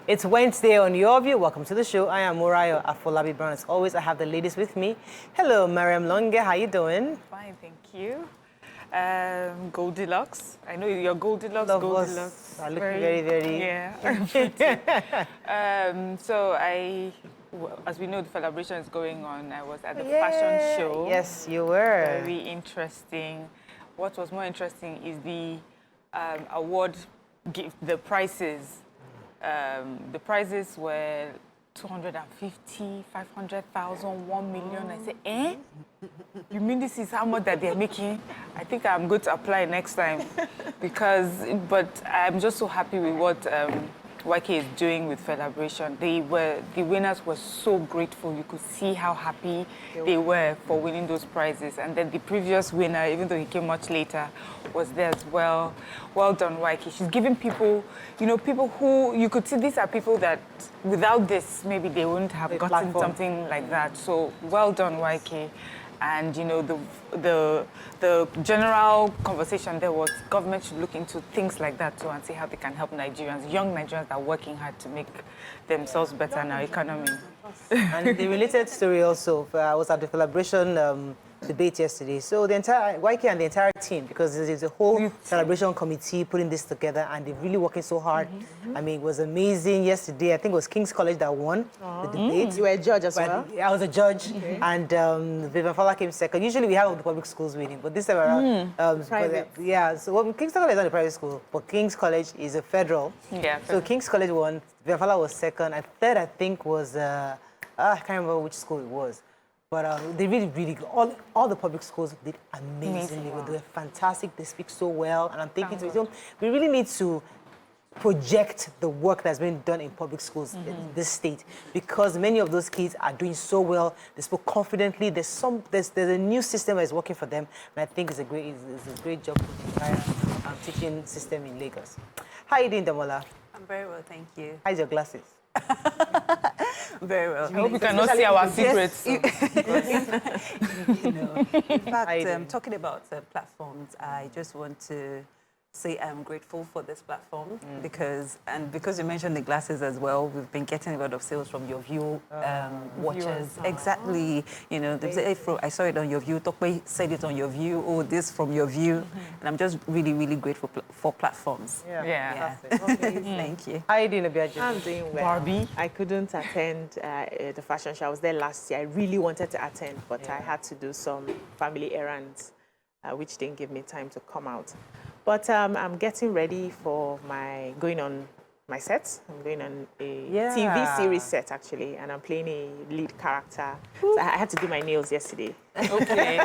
It's Wednesday on Your View. Welcome to the show. I am Murayo Afolabi Brown. As always, I have the ladies with me. Hello, Mariam Longe. How you doing? Fine, thank you. Goldilocks. I know you're Goldilocks. Love Goldilocks. are looking very. Yeah. As we know, the celebration is going on. I was at the fashion show. Yes, you were. Very interesting. What was more interesting is the award gift, the prizes. The prizes were 250, 500,000, 1 million. I said, eh? You mean this is how much that they're making? I think I'm going to apply next time but I'm just so happy with what YK is doing with celebration. The winners were so grateful. You could see how happy they were for winning those prizes. And then the previous winner, even though he came much later, was there as well. Well done, YK. She's giving people, people who you could see these are people that without this, maybe they wouldn't have gotten something like that. So well done, YK. And the general conversation there was government should look into things like that too and see how they can help Nigerians, young Nigerians that are working hard to make themselves better in our economy. And the related story also, I was at the celebration debate yesterday. So the entire YK and the entire team, because there's a whole celebration committee putting this together, and they're really working so hard. I mean, it was amazing yesterday. I think it was King's College that won the debate. You were a judge as well? I was a judge, and Vivian Fowler came second. Usually we have the public schools winning, but this time around, private. So King's College is not a private school, but King's College is a federal. Yeah. So King's College won. Vivian Fowler was second, and third I think was I can't remember which school it was. But they really good. All the public schools did amazingly. Wow. They were fantastic. They speak so well. And I'm thinking to myself, we really need to project the work that's been done in public schools in this state, because many of those kids are doing so well. They spoke confidently. There's a new system that is working for them, and I think it's a great job for the entire teaching system in Lagos. How are you doing, Damola? I'm very well, thank you. How's your glasses? Very well. I hope you cannot see our secrets. In fact, talking about platforms, I just want to say I'm grateful for this platform because you mentioned the glasses as well. We've been getting a lot of sales from Your View watchers. Exactly. I saw it on Your View. Tokwe said it on Your View. Oh, this from Your View. And I'm just really grateful for platforms. Yeah. Thank you. How are you doing, Abiaji? I'm doing well. Barbie? I couldn't attend the fashion show. I was there last year. I really wanted to attend, but I had to do some family errands, which didn't give me time to come out. But I'm getting ready for going on my set. I'm going on a TV series set, actually, and I'm playing a lead character. So I had to do my nails yesterday. Okay.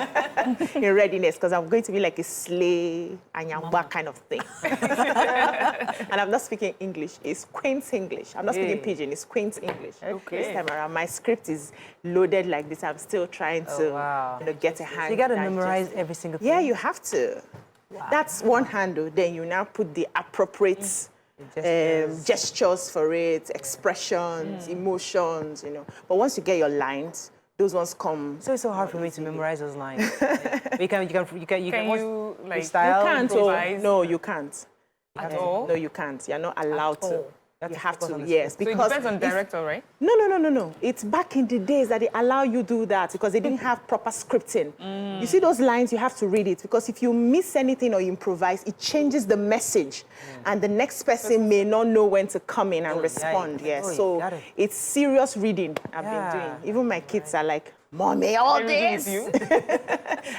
In readiness, because I'm going to be like a slay, anyamba kind of thing. And I'm not speaking English. It's quaint English. I'm not speaking Pidgin. It's quaint English. Okay. This time around, my script is loaded like this. I'm still trying to get a hand. So you got to memorize every single thing? Yeah, you have to. Wow. That's one handle. Then you now put the appropriate gestures for it, expressions, emotions, But once you get your lines, those ones come. So it's so hard for me to memorize those lines. You can freestyle, improvise? No, you can't. At all? No, you can't. You're not allowed to. You have to, yes. So it depends on director, right? No. It's back in the days that they allow you do that because they didn't have proper scripting. You see those lines, you have to read it because if you miss anything or improvise, it changes the message. And the next person may not know when to come in and respond. So it's serious reading I've been doing. Even my kids are like, Mommy, all this.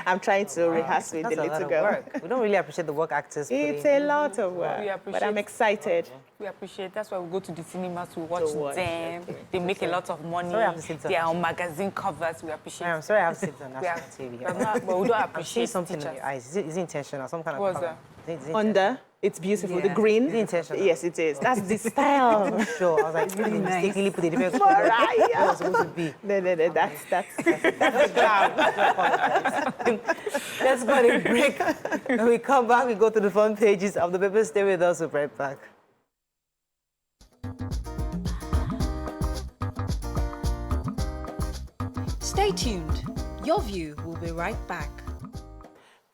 I'm trying to rehearse with the little girl. Work. We don't really appreciate the work actors. It's a lot of work, but I'm excited. We appreciate. That's why we go to the cinemas to watch them. They make a lot of money. They are on magazine covers. We appreciate. I'm sorry, I have to sit on national TV. But we don't appreciate something in your eyes. Is it intentional? Some kind of. What's that? Under. It's beautiful. The green. Is it intentional? Yes, it is. That's the style. Sure. I was like, really mistakenly put it in the was supposed to be. No. That's the job. Let's go to a break. When we come back, we go to the front pages of the paper. Stay with us. We'll be right back. Stay tuned. Your View will be right back.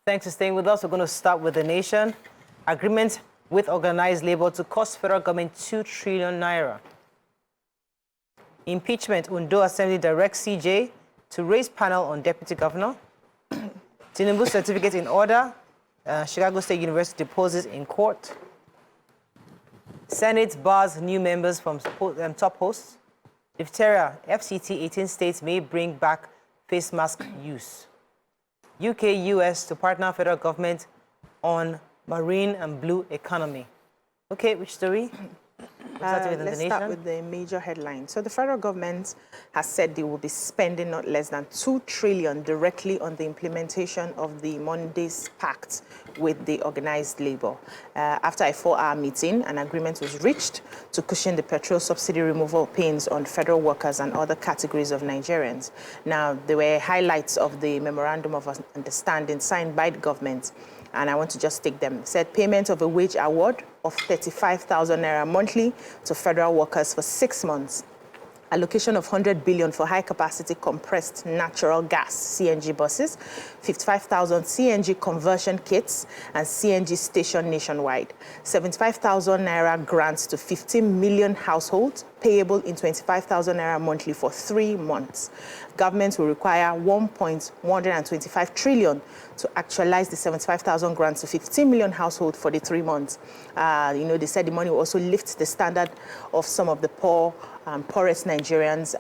Thanks for staying with us. We're going to start with the nation. Agreement with organized labor to cost federal government 2 trillion naira. Impeachment. Ondo Assembly directs CJ to raise panel on deputy governor. Tinubu certificate in order. Chicago State University deposes in court. Senate bars new members from top hosts. Diphtheria. FCT 18 states may bring back face mask use. UK, US to partner federal government on marine and blue economy. Okay, which story? Let's start with the major headline. So the federal government has said they will be spending not less than 2 trillion directly on the implementation of the Monday's Pact with the organized labor. After a 4-hour meeting, an agreement was reached to cushion the petrol subsidy removal pains on federal workers and other categories of Nigerians. Now, there were highlights of the memorandum of understanding signed by the government, and I want to just take them. It said payment of a wage award of 35,000 naira monthly to federal workers for 6 months. Allocation of 100 billion for high-capacity compressed natural gas CNG buses, 55,000 CNG conversion kits, and CNG station nationwide. 75,000 naira grants to 15 million households, payable in 25,000 naira monthly for 3 months. Government will require 1.125 trillion to actualize the 75,000 grants to 15 million households for the 3 months. They said the money will also lift the standard of some of the poorest Nigerians,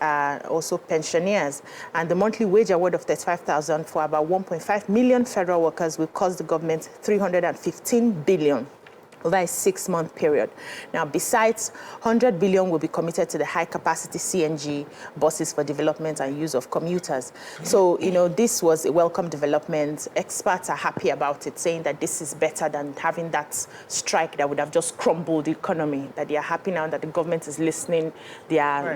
also pensioners. And the monthly wage award of 35,000 for about 1.5 million federal workers will cost the government 315 billion over a 6-month period. Now, besides, 100 billion will be committed to the high-capacity CNG buses for development and use of commuters. So, this was a welcome development. Experts are happy about it, saying that this is better than having that strike that would have just crumbled the economy, that they are happy now that the government is listening. They are,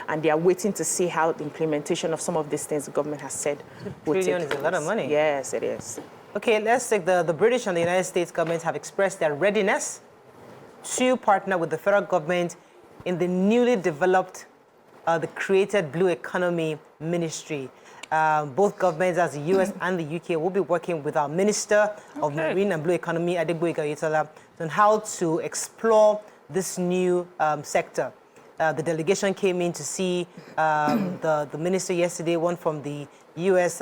and they are waiting to see how the implementation of some of these things the government has said will take Trillion is a lot of money. Yes, it is. Okay, let's take the British and the United States governments have expressed their readiness to partner with the federal government in the newly developed, the created Blue Economy Ministry. Both governments, as the US and the UK, will be working with our Minister of Marine and Blue Economy, Adegboyega Oyetola, on how to explore this new sector. The delegation came in to see the minister yesterday, one from the US,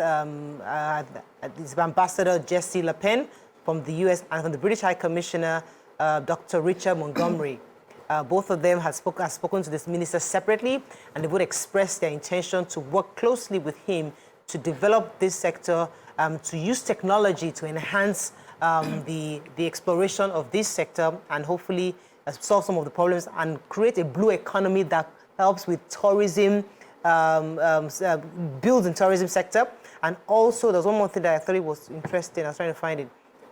Ambassador Jesse Le Pen from the US, and from the British High Commissioner, Dr. Richard Montgomery. Both of them have spoken to this minister separately, and they would express their intention to work closely with him to develop this sector, to use technology to enhance the exploration of this sector, and hopefully solve some of the problems and create a blue economy that helps with tourism, builds in tourism sector. And also, there's one more thing that I thought it was interesting. I was trying to find it.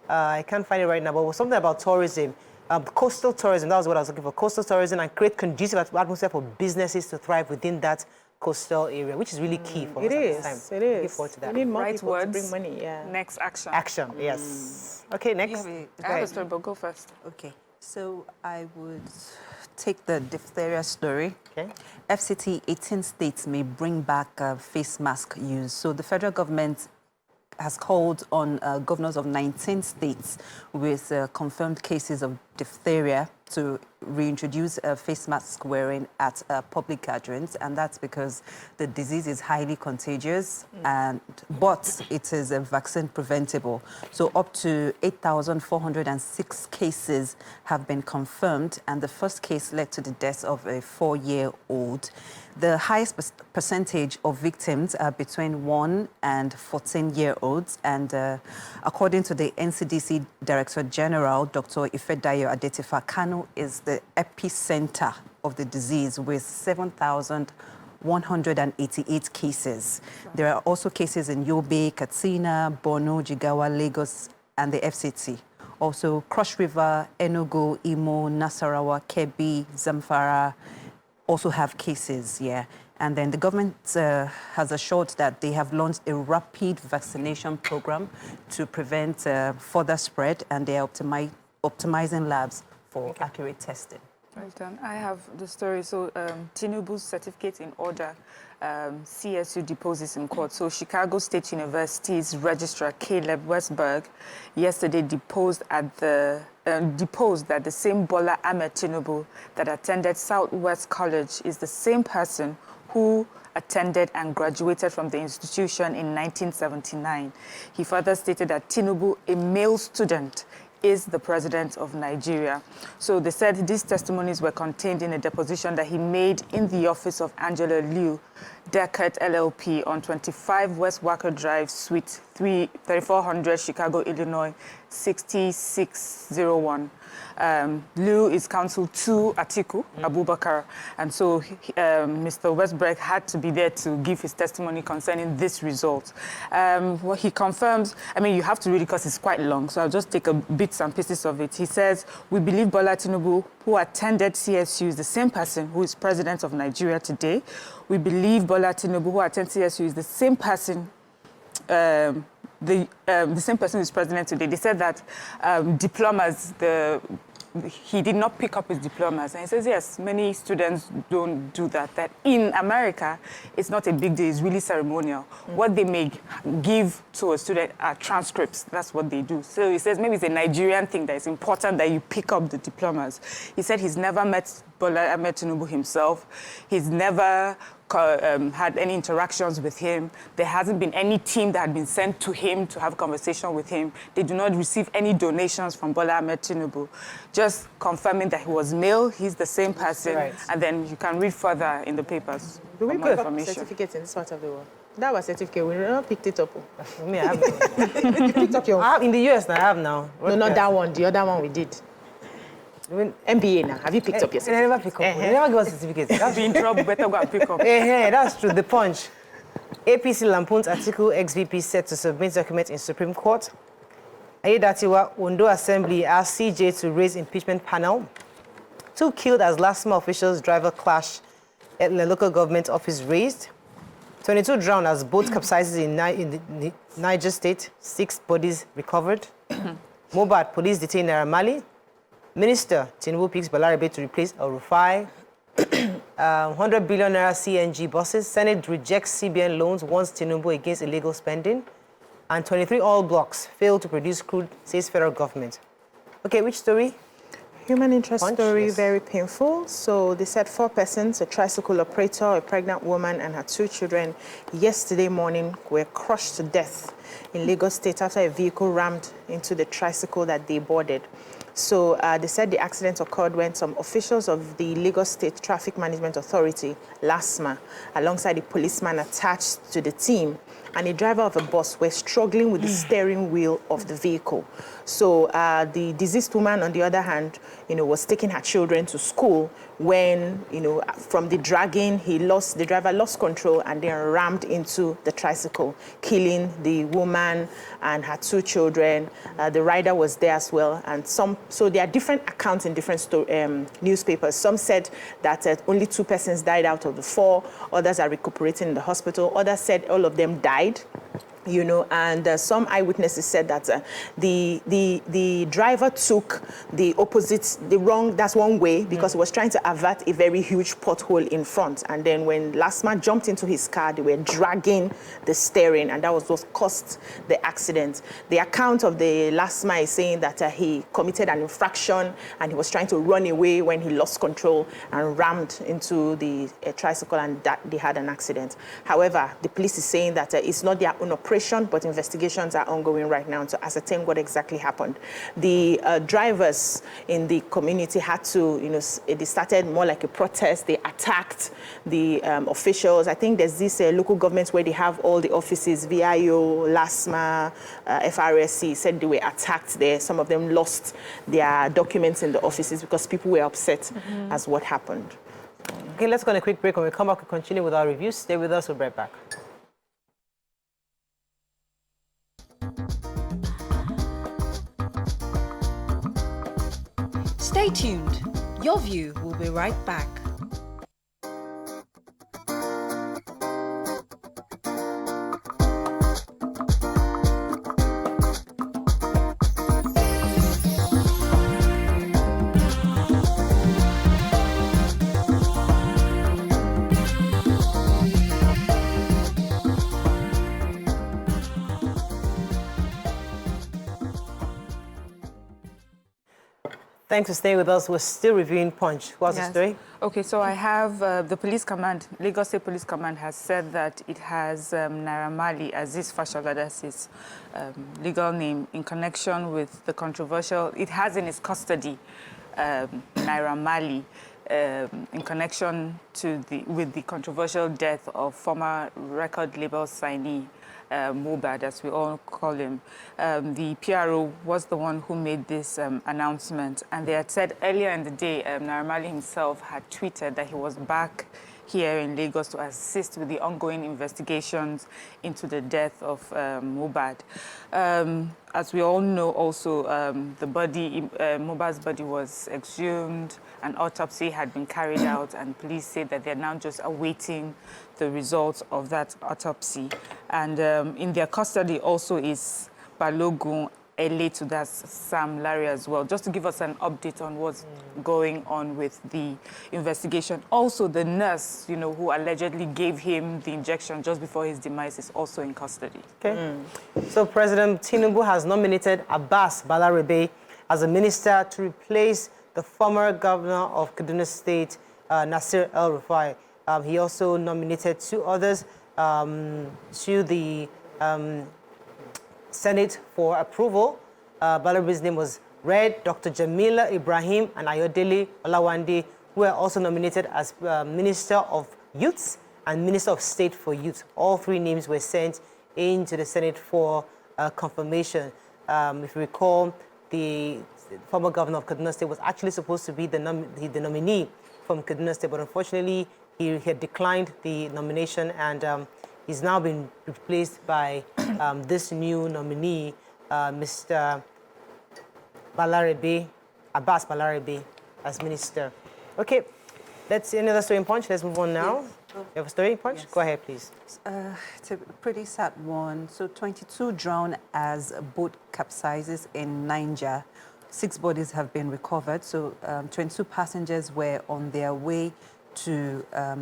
I can't find it right now, but it was something about tourism. Coastal tourism, that was what I was looking for. Coastal tourism, and create conducive atmosphere for businesses to thrive within that coastal area, which is really key for us at this time. It is. Looking forward to that. We need more Right people words. to bring money. Yeah. Next action. Action, yes. Okay, next. I have a story, but go first. Okay, so I would take the diphtheria story. Okay. FCT 18 states may bring back face mask use. So the federal government has called on governors of 19 states with confirmed cases of diphtheria to reintroduce face mask wearing at public gatherings, and that's because the disease is highly contagious, but it is vaccine preventable. So up to 8,406 cases have been confirmed, and the first case led to the death of a 4-year-old. The highest percentage of victims are between 1 and 14-year-olds, and according to the NCDC Director General, Dr. Ifedayo Adetifa, Kano is the epicenter of the disease with 7,188 cases. There are also cases in Yobe, Katsina, Borno, Jigawa, Lagos, and the FCT. Also, Cross River, Enugu, Imo, Nasarawa, Kebbi, Zamfara also have cases, And then the government has assured that they have launched a rapid vaccination program to prevent further spread, and they are optimizing labs for accurate testing. Well done. I have the story. So, Tinubu's certificate in order, CSU deposes in court. So, Chicago State University's registrar, Caleb Westberg, yesterday deposed that the same Bola Ahmed Tinubu that attended Southwest College is the same person who attended and graduated from the institution in 1979. He further stated that Tinubu, a male student, is the president of Nigeria. So they said these testimonies were contained in a deposition that he made in the office of Angela Liu, Decade LLP, on 25 West Walker Drive, Suite 3400, Chicago, Illinois, 6601. Liu is counsel to Atiku Abubakar, and so Mr. Westbrook had to be there to give his testimony concerning this result. What he confirms, I mean, you have to read it because it's quite long, so I'll just take bits and pieces of it. He says, we believe Bola Tinubu, who attended CSU, is the same person who is president of Nigeria today. We believe Bola Tinubu, who attended CSU, is the same person the same person who is president today. They said that diplomas, he did not pick up his diplomas. And he says, yes, many students don't do that. That in America, it's not a big deal. It's really ceremonial. What they may give to a student are transcripts. That's what they do. So he says maybe it's a Nigerian thing that it's important that you pick up the diplomas. He said he's never met Bola Ahmed Tinubu himself. He's never had any interactions with him. There hasn't been any team that had been sent to him to have a conversation with him. They do not receive any donations from Bola Ahmed Tinubu. Just confirming that he was male, he's the same person, Right. and then you can read further in the papers Do we for more pick up information. certificates in this part of the world? That was certificate. We never picked it up. Me, I have You picked up your... I have in the US now. I have now. No, not that one. The other one we did. I mean, MBA now. Have you picked up your they never pick up. They never give us certificates. That's Be in trouble, better go and pick up. That's true. The Punch. APC lampoons Atiku ex-VP set to submit document in Supreme Court. Ayedatiwa Ondo Assembly asked CJ to raise impeachment panel. 2 killed as LASMA officials driver clash at the local government office raised. 22 drowned as boat capsizes in the Niger state. 6 bodies recovered. Mobat police detain Naira Marley. Minister Tinubu picks Balarabe to replace El Rufai. 100 billion naira CNG buses. Senate rejects CBN loans, warns Tinubu against illegal spending. And 23 oil blocks fail to produce crude, says federal government. Okay, which story? Human interest Punch, story, yes. very painful. So they said 4 persons, a tricycle operator, a pregnant woman, and her 2 children, yesterday morning were crushed to death in Lagos State after a vehicle rammed into the tricycle that they boarded. So they said the accident occurred when some officials of the Lagos State Traffic Management Authority, LASMA, alongside a policeman attached to the team, and a driver of a bus were struggling with the steering wheel of the vehicle. So the deceased woman, on the other hand, was taking her children to school when, from the dragging, the driver lost control and then rammed into the tricycle, killing the woman and her 2 children. The rider was there as well. And so there are different accounts in different newspapers. Some said that only 2 persons died out of the 4. Others are recuperating in the hospital. Others said all of them died. And some eyewitnesses said that the driver took the opposite, that's one way, because he was trying to avert a very huge pothole in front. And then when LASMA jumped into his car, they were dragging the steering, and that was what caused the accident. The account of the LASMA is saying that he committed an infraction and he was trying to run away when he lost control and rammed into the tricycle, and that they had an accident. However, the police is saying that it's not their own operation, but investigations are ongoing right now to ascertain what exactly happened. The drivers in the community had to, they started more like a protest. They attacked the officials. I think there's this local government where they have all the offices, VIO, LASMA, FRSC, said they were attacked there. Some of them lost their documents in the offices because people were upset as what happened. Okay, let's go on a quick break. When we come back, we'll continue with our reviews. Stay with us. We'll be right back. Stay tuned. Your View will be right back. Thanks for staying with us. We're still reviewing Punch. What's the story? Okay, so I have the police command, Lagos State Police Command has said that it has Naira Marley, Aziz Fashola, that's his legal name, in connection with the controversial, it has in its custody Naira Marley in connection with the controversial death of former record label signee, Mohbad, as we all call him. The PRO was the one who made this announcement, and they had said earlier in the day, Naira Marley himself had tweeted that he was back here in Lagos to assist with the ongoing investigations into the death of Mohbad. As we all know also, the body, Mohbad's body was exhumed, an autopsy had been carried out, and police said that they're now just awaiting the results of that autopsy. And in their custody also is Balogun Eletu, that's Sam Larry as well, just to give us an update on what's going on with the investigation. Also, the nurse, you know, who allegedly gave him the injection just before his demise is also in custody. Okay. So President Tinubu has nominated Abbas Balarabe as a minister to replace the former governor of Kaduna State, Nasir El-Rufai. He also nominated 2 others to the Senate for approval. Balarabe's name was read. Dr. Jamila Ibrahim and Ayodele Olawande, who were also nominated as Minister of Youth and Minister of State for Youth. All 3 names were sent into the Senate for confirmation. If you recall, the former governor of Kaduna State was actually supposed to be the nominee from Kaduna State, but unfortunately, he had declined the nomination, and he's now been replaced by this new nominee, Mr. Balarabe, Abbas Balarabe, as minister. Okay, let's see another story in Punch. Let's move on now. Yes. You have a story in Punch? Yes. Go ahead, please. It's a pretty sad one. So 22 drowned as a boat capsizes in Niger. 6 bodies have been recovered. So 22 passengers were on their way to a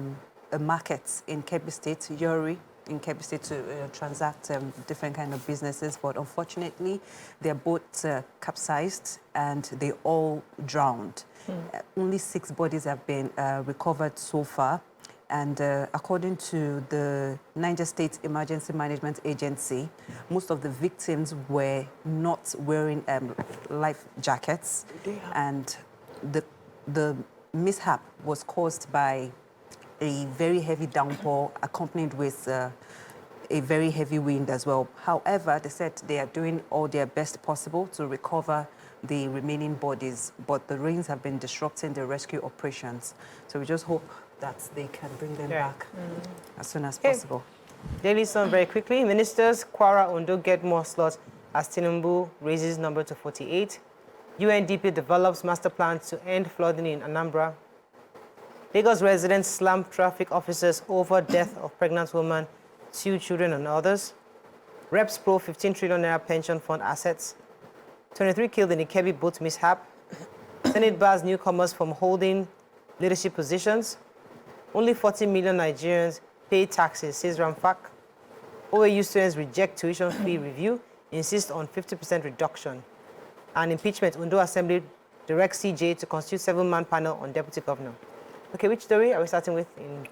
market in Kebbi State, Yori, in Kebbi State, to transact different kind of businesses. But unfortunately, their boat capsized and they all drowned. Only 6 bodies have been recovered so far. And according to the Niger State Emergency Management Agency, most of the victims were not wearing life jackets. And the mishap was caused by a very heavy downpour accompanied with a very heavy wind as well. However, they said they are doing all their best possible to recover the remaining bodies, but the rains have been disrupting the rescue operations. So we just hope that they can bring them back as soon as possible. Daily Sun, very quickly. Ministers, Kwara, Ondo get more slots as Tinubu raises number to 48. UNDP develops master plan to end flooding in Anambra. Lagos residents slam traffic officers over death of pregnant woman, 2 children and others. Reps pro 15 trillion naira pension fund assets. 23 killed in Ikebi boat mishap. Senate bars newcomers from holding leadership positions. Only 40 million Nigerians pay taxes, says Ramfak. OAU students reject tuition fee review, insist on 50% reduction. And impeachment, Ondo Assembly directs CJ to constitute 7-man panel on deputy governor. Okay, which story are we starting with in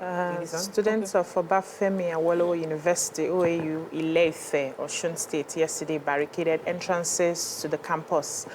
Students of Obafemi Awolowo University, OAU, Ile-Ife, Osun State, yesterday barricaded entrances to the campus,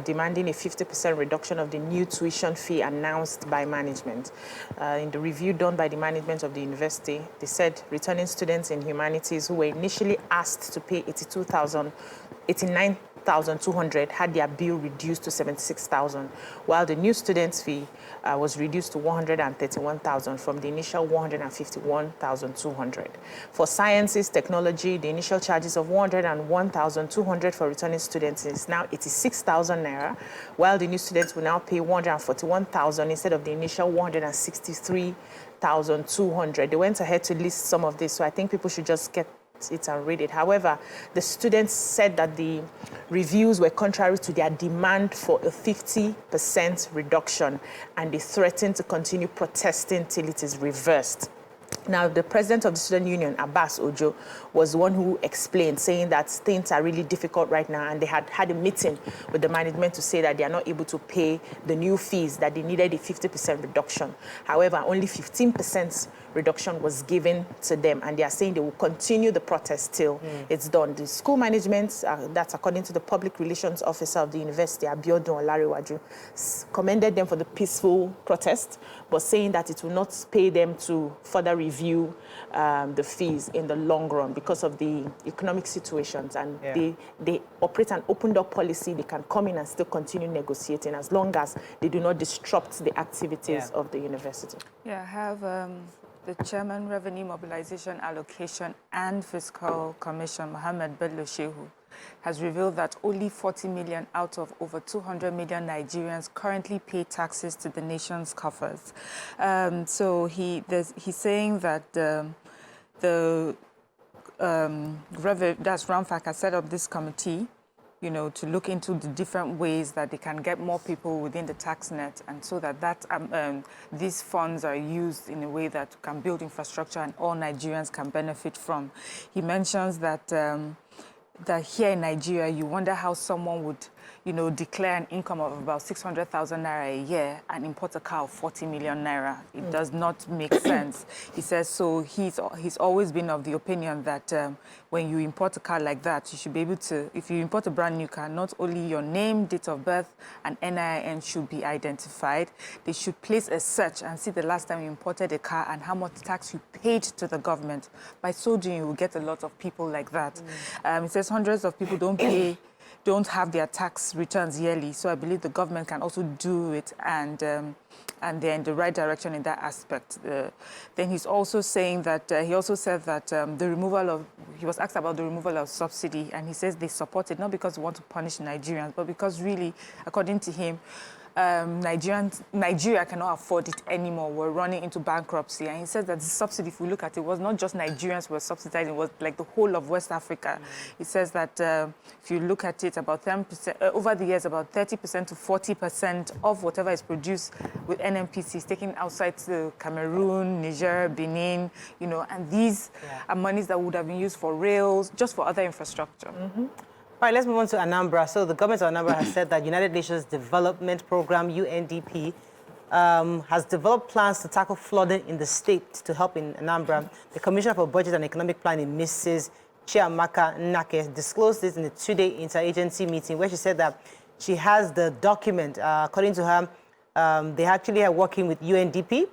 demanding a 50% reduction of the new tuition fee announced by management. In the review done by the management of the university, they said returning students in humanities who were initially asked to pay 89,200 had their bill reduced to 76,000, while the new students' fee was reduced to 131,000 from the initial 151,200. For sciences, technology, the initial charges of 101,200 for returning students is now 86,000 naira, while the new students will now pay 141,000 instead of the initial 163,200. They went ahead to list some of this, so I think people should just get it and read it. However, the students said that the reviews were contrary to their demand for a 50% reduction, and they threatened to continue protesting till it is reversed. Now, the president of the student union, Abbas Ojo, was the one who explained, saying that things are really difficult right now, and they had had a meeting with the management to say that they are not able to pay the new fees, that they needed a 50% reduction. However, only 15% reduction was given to them, and they are saying they will continue the protest till it's done. The school management, that's according to the public relations officer of the university, Abiodun Olarewaju, commended them for the peaceful protest, but saying that it will not pay them to further review the fees in the long run because of the economic situations, and they operate an open door policy. They can come in and still continue negotiating as long as they do not disrupt the activities of the university. Yeah, I have the Chairman, Revenue Mobilization, Allocation and Fiscal Commission, Mohammed Bello Shehu, has revealed that only 40 million out of over 200 million Nigerians currently pay taxes to the nation's coffers. So he's saying that that's RAMFAC has set up this committee, you know, to look into the different ways that they can get more people within the tax net, and so that these funds are used in a way that can build infrastructure and all Nigerians can benefit from. He mentions that that here in Nigeria, you wonder how someone would, you know, declare an income of about 600,000 naira a year and import a car of 40 million naira. It does not make sense. He says, so he's always been of the opinion that when you import a car like that, you should be able to, if you import a brand new car, not only your name, date of birth, and NIN should be identified, they should place a search and see the last time you imported a car and how much tax you paid to the government. By so doing, you will get a lot of people like that. He says hundreds of people don't have their tax returns yearly, so I believe the government can also do it, and they're in the right direction in that aspect. Then he's also saying that, he also said that he was asked about the removal of subsidy, and he says they support it, not because they want to punish Nigerians, but because really, according to him, Nigeria cannot afford it anymore. We're running into bankruptcy. And he says that the subsidy, if we look at it, was not just Nigerians who were subsidized, it was like the whole of West Africa. He says that if you look at it, about 10%, over the years, about 30% to 40% of whatever is produced with NNPC is taken outside to Cameroon, Niger, Benin, you know, and these are monies that would have been used for rails, just for other infrastructure. All right, let's move on to Anambra. So the government of Anambra has said that United Nations Development Program, UNDP, has developed plans to tackle flooding in the state to help in Anambra. The Commissioner for Budget and Economic Planning, Mrs. Chiamaka Nake, disclosed this in a two-day interagency meeting where she said that she has the document. According to her, they actually are working with UNDP.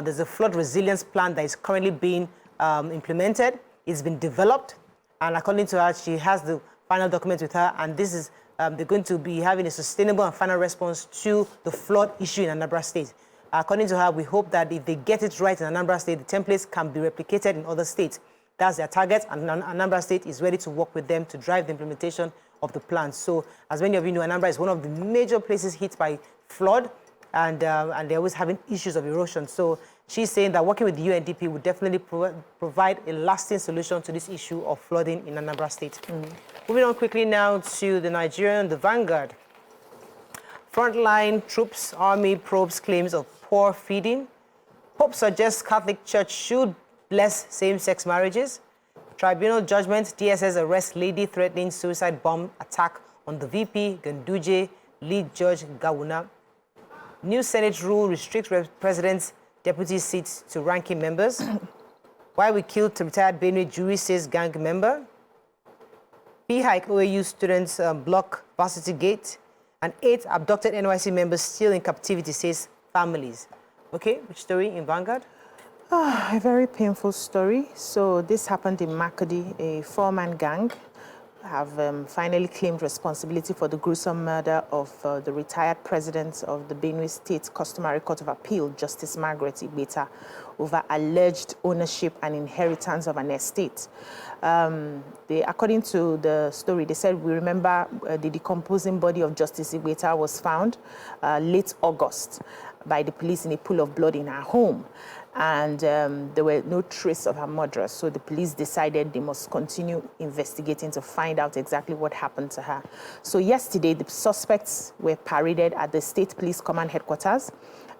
There's a flood resilience plan that is currently being implemented. It's been developed. And according to her, she has the final document with her, and this is they're going to be having a sustainable and final response to the flood issue in Anambra State. According to her, we hope that if they get it right in Anambra State, the templates can be replicated in other states. That's their target, and Anambra State is ready to work with them to drive the implementation of the plan. So, as many of you know, Anambra is one of the major places hit by flood, and they're always having issues of erosion. So she's saying that working with the UNDP would definitely provide a lasting solution to this issue of flooding in Anambra State. Moving on quickly now to the Nigerian, the Vanguard. Frontline troops, army probes claims of poor feeding. Pope suggests Catholic Church should bless same-sex marriages. Tribunal judgment, DSS arrests lady threatening suicide bomb attack on the VP, Ganduje, lead judge Gawuna. New Senate rule restricts president's deputy seats to ranking members. Why we killed retired Benue jury, says gang member. P-hike OAU students block varsity gate. And 8 abducted NYSC members still in captivity, says families. Okay, which story in Vanguard? A very painful story. So this happened in Makurdi. A 4-man gang have finally claimed responsibility for the gruesome murder of the retired president of the Benue State Customary Court of Appeal, Justice Margaret Ibeta, over alleged ownership and inheritance of an estate. According to the story, they said, we remember the decomposing body of Justice Ibeta was found late August. by the police in a pool of blood in her home. And there were no trace of her murderer. So the police decided they must continue investigating to find out exactly what happened to her. So yesterday, the suspects were paraded at the State Police Command headquarters,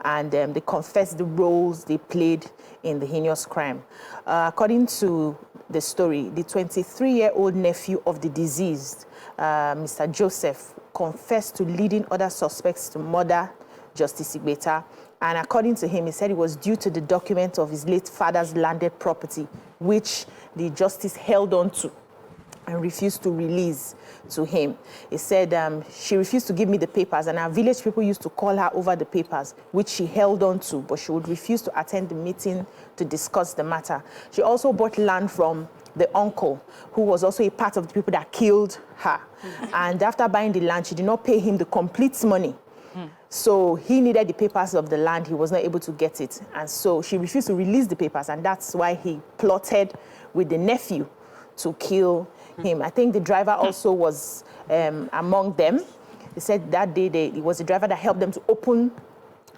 and they confessed the roles they played in the heinous crime. According to the story, the 23-year-old nephew of the deceased, Mr. Joseph, confessed to leading other suspects to murder Justice Ibeta. And according to him, he said it was due to the document of his late father's landed property, which the justice held on to and refused to release to him. He said she refused to give me the papers, and our village people used to call her over the papers, which she held on to, but she would refuse to attend the meeting to discuss the matter. She also bought land from the uncle, who was also a part of the people that killed her. And after buying the land, she did not pay him the complete money. So he needed the papers of the land. He was not able to get it. And so she refused to release the papers, and that's why he plotted with the nephew to kill him. I think the driver also was among them. They said that day it was the driver that helped them to open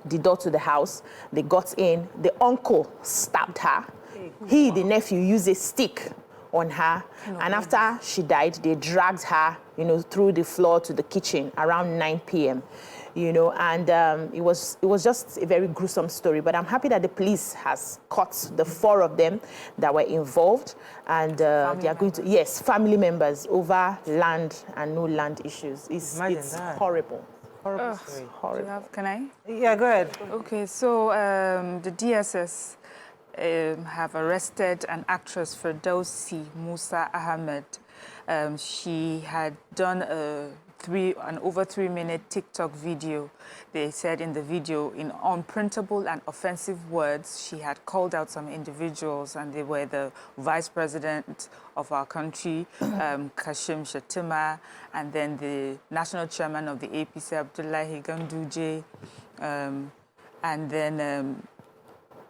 the door to the house. They got in. The uncle stabbed her. He, the nephew, used a stick on her. And after she died, they dragged her, through the floor to the kitchen around 9 p.m. And it was just a very gruesome story. But I'm happy that the police has caught the 4 of them that were involved, and they are going to, yes, family members over land and no land issues. It's horrible. Horrible story. Horrible. Can I? Yeah, go ahead. Okay, so the DSS have arrested an actress, Firdausi Musa Ahmed. She had done an over 3-minute TikTok video. They said in the video, in unprintable and offensive words, she had called out some individuals, and they were the vice president of our country, Kashim Shettima, and then the national chairman of the APC, Abdullahi Ganduje, and then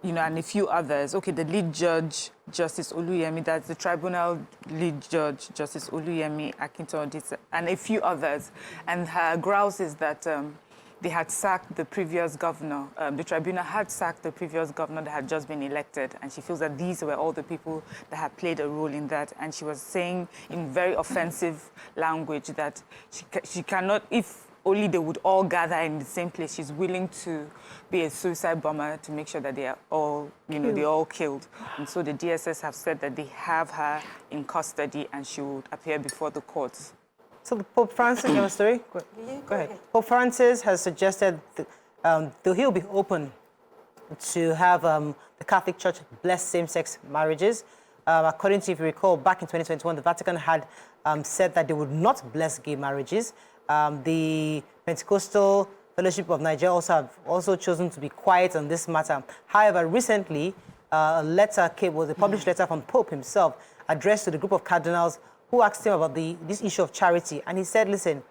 and a few others. Okay, the lead judge, Justice Oluyemi, that's the tribunal lead judge, Justice Oluyemi Akintoye, and a few others. And her grouse is that they had sacked the previous governor. The tribunal had sacked the previous governor that had just been elected, and she feels that these were all the people that had played a role in that. And she was saying in very offensive language that she cannot, if only they would all gather in the same place, she's willing to be a suicide bomber to make sure that they are all, they're all killed. And so the DSS have said that they have her in custody and she would appear before the courts. So Pope Francis, you have a story? Go ahead. Pope Francis has suggested that he'll be open to have the Catholic Church bless same-sex marriages. According to, if you recall, back in 2021, the Vatican had said that they would not bless gay marriages. The Pentecostal Fellowship of Niger have also chosen to be quiet on this matter. However, recently, a published letter from Pope himself addressed to the group of cardinals who asked him about this issue of charity. And he said, listen,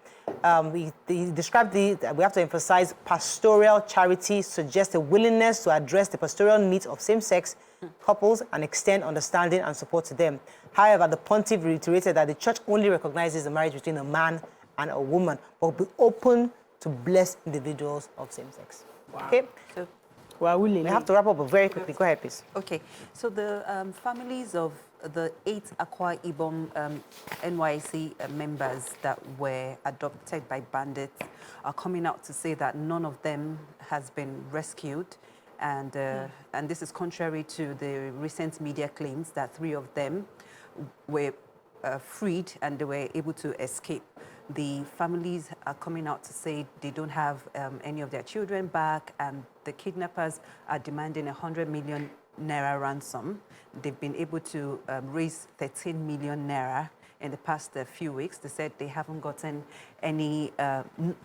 he described we have to emphasize pastoral charity suggests a willingness to address the pastoral needs of same-sex couples and extend understanding and support to them. However, the pontiff reiterated that the church only recognizes the marriage between a man and a woman, but will be open to bless individuals of same sex. Wow. Okay? So, we have to wrap up very quickly. Go ahead, please. Okay. So the families of the 8 Akwa Ibom NYSC members that were adopted by bandits are coming out to say that none of them has been rescued. And this is contrary to the recent media claims that 3 of them were freed and they were able to escape. The families are coming out to say they don't have any of their children back, and the kidnappers are demanding 100 million naira ransom. They've been able to raise 13 million naira in the past few weeks. They said they haven't gotten any,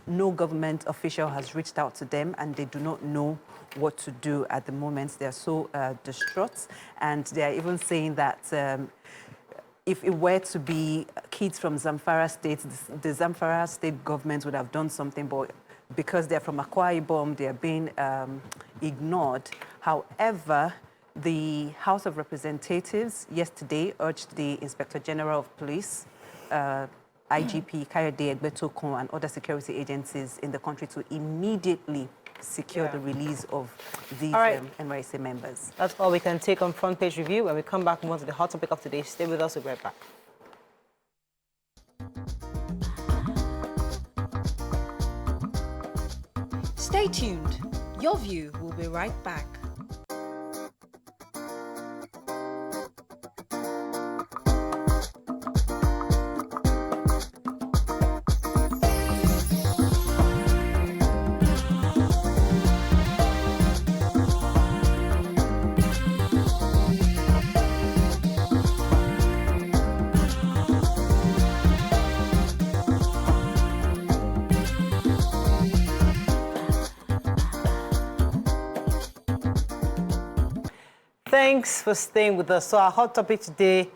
no government official has reached out to them, and they do not know what to do at the moment. They're so distraught, and they're even saying that if it were to be kids from Zamfara State, the Zamfara State government would have done something, but because they're from Akwa Ibom, they're being ignored. However, the House of Representatives yesterday urged the Inspector General of Police, IGP Kayode Egbetokun, and other security agencies in the country to immediately secure the release of these NYSC members. That's all we can take on Front Page Review. When we come back, move on to the hot topic of today. Stay with us, we'll be right back. Stay tuned. Your View will be right back. Thanks for staying with us. So our hot topic today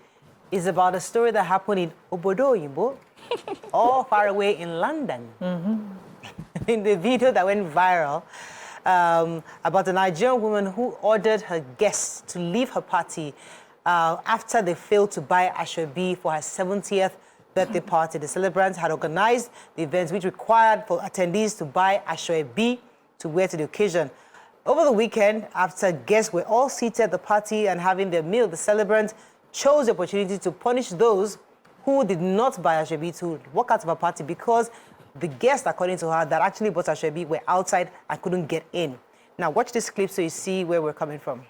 is about a story that happened in Obodo Oyinbo, all far away in London. In the video that went viral about a Nigerian woman who ordered her guests to leave her party after they failed to buy Asoebi for her 70th birthday party. The celebrant had organized the event, which required for attendees to buy Asoebi to wear to the occasion. Over the weekend, after guests were all seated at the party and having their meal, the celebrant chose the opportunity to punish those who did not buy Asoebi to walk out of a party because the guests, according to her, that actually bought Asoebi were outside and couldn't get in. Now, watch this clip so you see where we're coming from.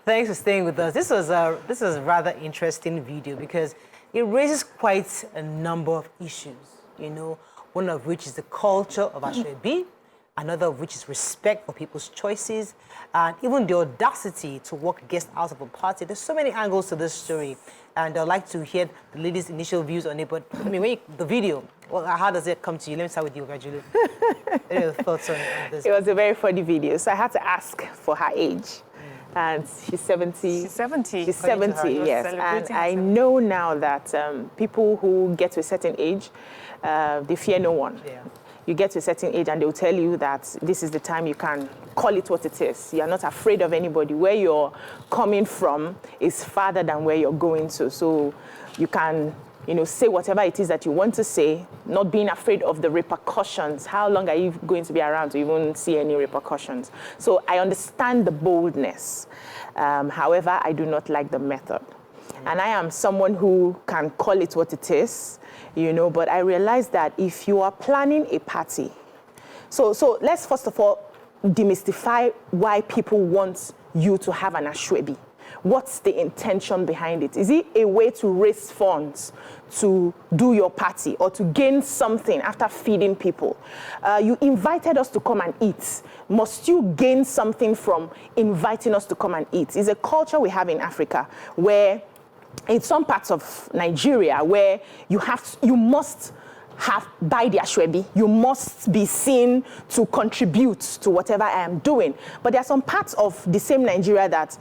Thanks for staying with us. This was a rather interesting video because it raises quite a number of issues, you know, one of which is the culture of Asoebi, another of which is respect for people's choices, and even the audacity to walk guests out of a party. There's so many angles to this story, and I'd like to hear the ladies' initial views on it. But I mean, the video, well, how does it come to you? Let me start with you, Gajulu. What are your thoughts on this? It was a very funny video, so I had to ask for her age. And she's 70. She's 70. She's 70, yes. And I know now that people who get to a certain age, they fear no one. Yeah. You get to a certain age and they'll tell you that this is the time you can call it what it is. You're not afraid of anybody. Where you're coming from is farther than where you're going to. So you can, you know, say whatever it is that you want to say, not being afraid of the repercussions. How long are you going to be around to even see any repercussions? So I understand the boldness. However, I do not like the method. And I am someone who can call it what it is, you know, but I realize that if you are planning a party, so let's first of all demystify why people want you to have an Asoebi. What's the intention behind it? Is it a way to raise funds to do your party or to gain something after feeding people? You invited us to come and eat. Must you gain something from inviting us to come and eat? It's a culture we have in Africa where in some parts of Nigeria where you must buy the Asoebi. You must be seen to contribute to whatever I am doing. But there are some parts of the same Nigeria that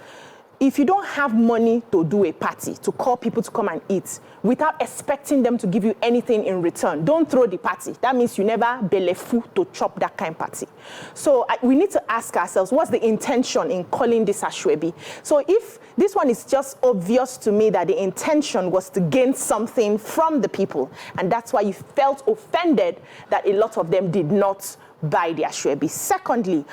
if you don't have money to do a party, to call people to come and eat, without expecting them to give you anything in return, don't throw the party. That means you never belefu to chop that kind of party. So we need to ask ourselves, what's the intention in calling this Asoebi? So if this one is just obvious to me that the intention was to gain something from the people, and that's why you felt offended that a lot of them did not buy the Asoebi. Secondly,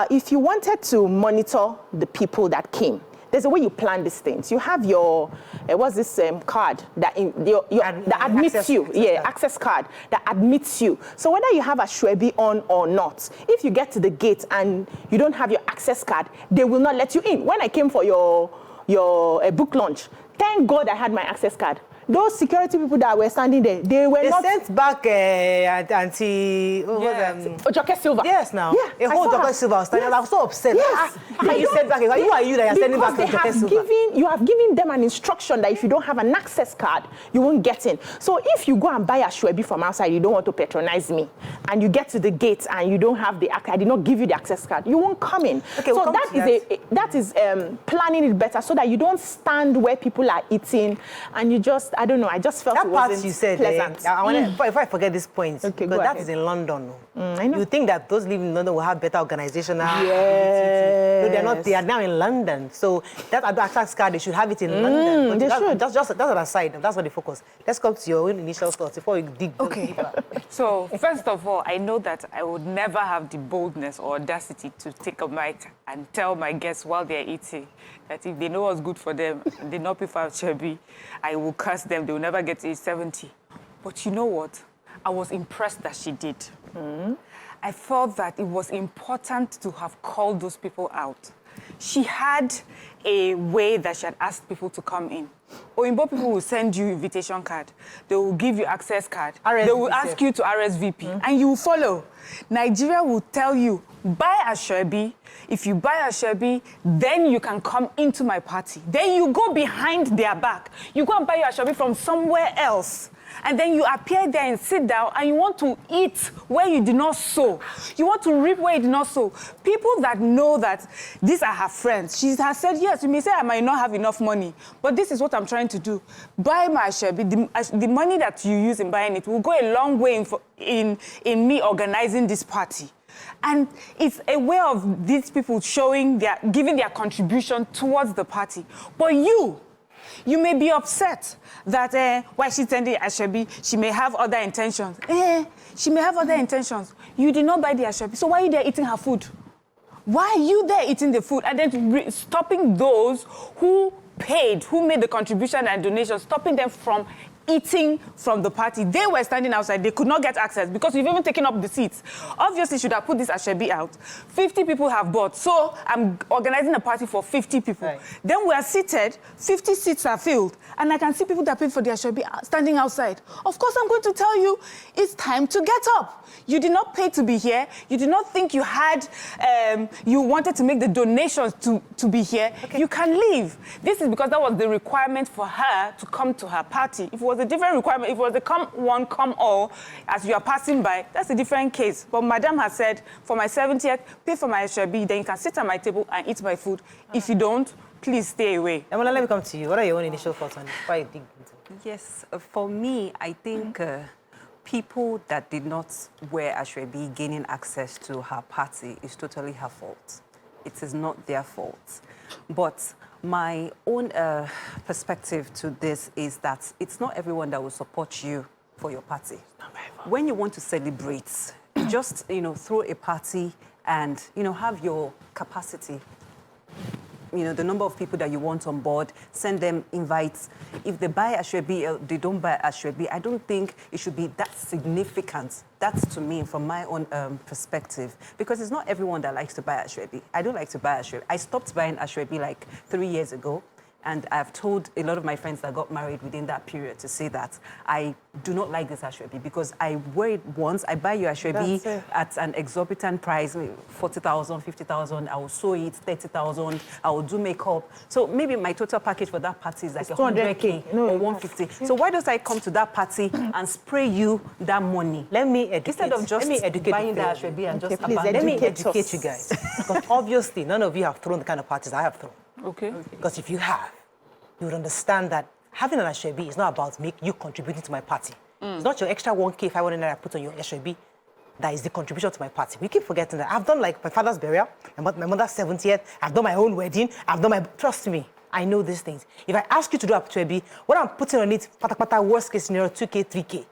if you wanted to monitor the people that came, there's a way you plan these things. You have your, what's this card that that admits you. Access card that admits you. So whether you have Asoebi on or not, if you get to the gate and you don't have your access card, they will not let you in. When I came for your book launch, thank God I had my access card. those security people that were standing there, they not... sent back Auntie... Ojoke Silva. Yes, now. Yeah, a whole Ojoke Silva was standing. I was so upset. Yes. How you sent back? Who are you that you're sending back Ojoke Silva? You have given them an instruction that if you don't have an access card, you won't get in. So if you go and buy Asoebi from outside, you don't want to patronize me, and you get to the gate and you don't have I did not give you the access card, you won't come in. Okay, so that is planning it better so that you don't stand where people are eating and you just, I don't know, I just felt that it part wasn't you said, pleasant. If I forget this point, because that is in London. I know. You think that those living in London will have better organization? Yes. No, they're not. They are now in London. So that access card, they should have it in London. But they should. That's an aside. That's what they focus. Let's come to your own initial thoughts before we dig deeper. So, first of all, I know that I would never have the boldness or audacity to take a mic and tell my guests while they're eating that if they know what's good for them and they not pay for Asoebi, I will curse them. They will never get to age 70. But you know what? I was impressed that she did. I felt that it was important to have called those people out. She had a way that she had asked people to come in. Oyinbo people will send you invitation card. They will give you access card. RSVP. They will ask you to RSVP, and you will follow. Nigeria will tell you, buy Asoebi. If you buy Asoebi, then you can come into my party. Then you go behind their back. You go and buy your Asoebi from somewhere else. And then you appear there and sit down and you want to eat where you did not sow. You want to reap where you did not sow. People that know that these are her friends. She has said, yes, you may say I might not have enough money, but this is what I'm trying to do. Buy my Asoebi. The money that you use in buying it will go a long way in me organizing this party. And it's a way of these people giving their contribution towards the party. But you may be upset that while she's sending Asoebi, she may have other intentions. She may have other intentions. You did not buy the Asoebi, so why are you there eating her food? Why are you there eating the food? And then stopping those who paid, who made the contribution and donation, stopping them from eating from the party. They were standing outside. They could not get access because we've even taken up the seats. Obviously, should have put this Asoebi out. 50 people have bought. So I'm organizing a party for 50 people. Right. Then we are seated. 50 seats are filled. And I can see people that paid for the Asoebi standing outside. Of course, I'm going to tell you, it's time to get up. You did not pay to be here. You did not think you had, you wanted to make the donations to be here. Okay. You can leave. This is because that was the requirement for her to come to her party. If it was a different requirement, if it was a come one, come all, as you are passing by, that's a different case. But Madam has said, for my 70th, pay for my Asoebi, then you can sit at my table and eat my food. If you don't, please stay away. Emola, let me come to you. What are your own initial thoughts on it before I dig into? Yes, for me, I think people that did not wear Asoebi gaining access to her party is totally her fault. It is not their fault. But my own perspective to this is that it's not everyone that will support you for your party. When you want to celebrate, just, throw a party and, have your capacity. The number of people that you want on board, send them invites. If they buy Asoebi, they don't buy Asoebi, I don't think it should be that significant. That's to me, from my own perspective, because it's not everyone that likes to buy Asoebi. I don't like to buy Asoebi. I stopped buying Asoebi like 3 years ago, and I've told a lot of my friends that got married within that period to say that I do not like this Asoebi because I wear it once, I buy you Asoebi at an exorbitant price, 40,000, 50,000, I will sew it, 30,000, I will do makeup. So maybe my total package for that party is like 100K or 150. So why don't I come to that party and spray you that money? Let me educate. Instead of just buying the Asoebi and just abandon. Let me educate you guys. Because obviously, none of you have thrown the kind of parties I have thrown. Okay. Because if you have, you would understand that having an Asoebi is not about you contributing to my party. It's not your extra 1K, 500 naira I put on your Asoebi that is the contribution to my party. We keep forgetting that. I've done like my father's burial, my mother's 70th, I've done my own wedding, trust me, I know these things. If I ask you to do Asoebi, what I'm putting on it, worst case scenario, 2K, 3K.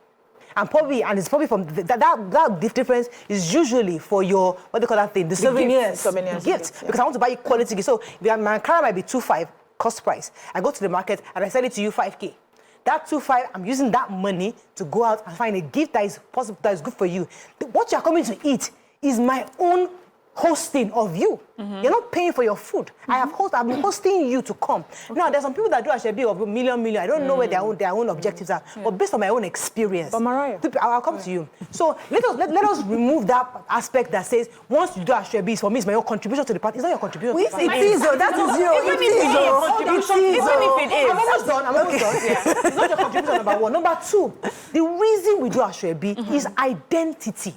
And it's probably from that difference is usually for your, what do you call that thing? The souvenirs. Gift. Because I want to buy you quality gift. So my car might be 2.5 cost price. I go to the market and I sell it to you 5K. That 2.5, I'm using that money to go out and find a gift that is possible, that is good for you. What you're coming to eat is my own hosting of you. You're not paying for your food. I've been hosting you to come. Now, there's some people that do Asoebi of million. I don't know where their own objectives are, but based on my own experience. But Mariah, I'll come to you. So let us remove that aspect that says once you do Asoebi, for me, it's my own contribution to the party. It's not your contribution to the party. It is, that is your contribution. Even if it is. I'm almost done. Yeah. It's not your contribution, number one. Number two, the reason we do Asoebi is identity.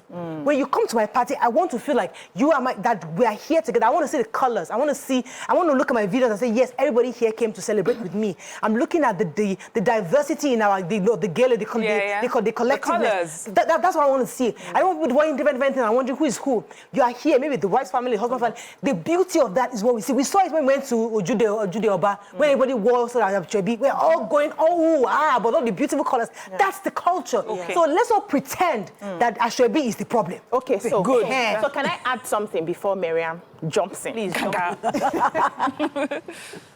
When you come to my party, I want to feel like you are that we are here together. I want to see the colors. I want to look at my videos and say, yes, everybody here came to celebrate with me. I'm looking at the diversity in our the gala, the collectiveness. That's what I want to see. I don't want to do different things. I wonder who is who. You are here, maybe the wife's family, husband family. The beauty of that is what we see. We saw it when we went to Ojude Oba, when everybody wore Asoebi. We're all going, but all the beautiful colors. That's the culture. Okay. So let's not pretend that Asoebi is the problem. Okay, so good. So can I add something before Miriam jumps in? Please.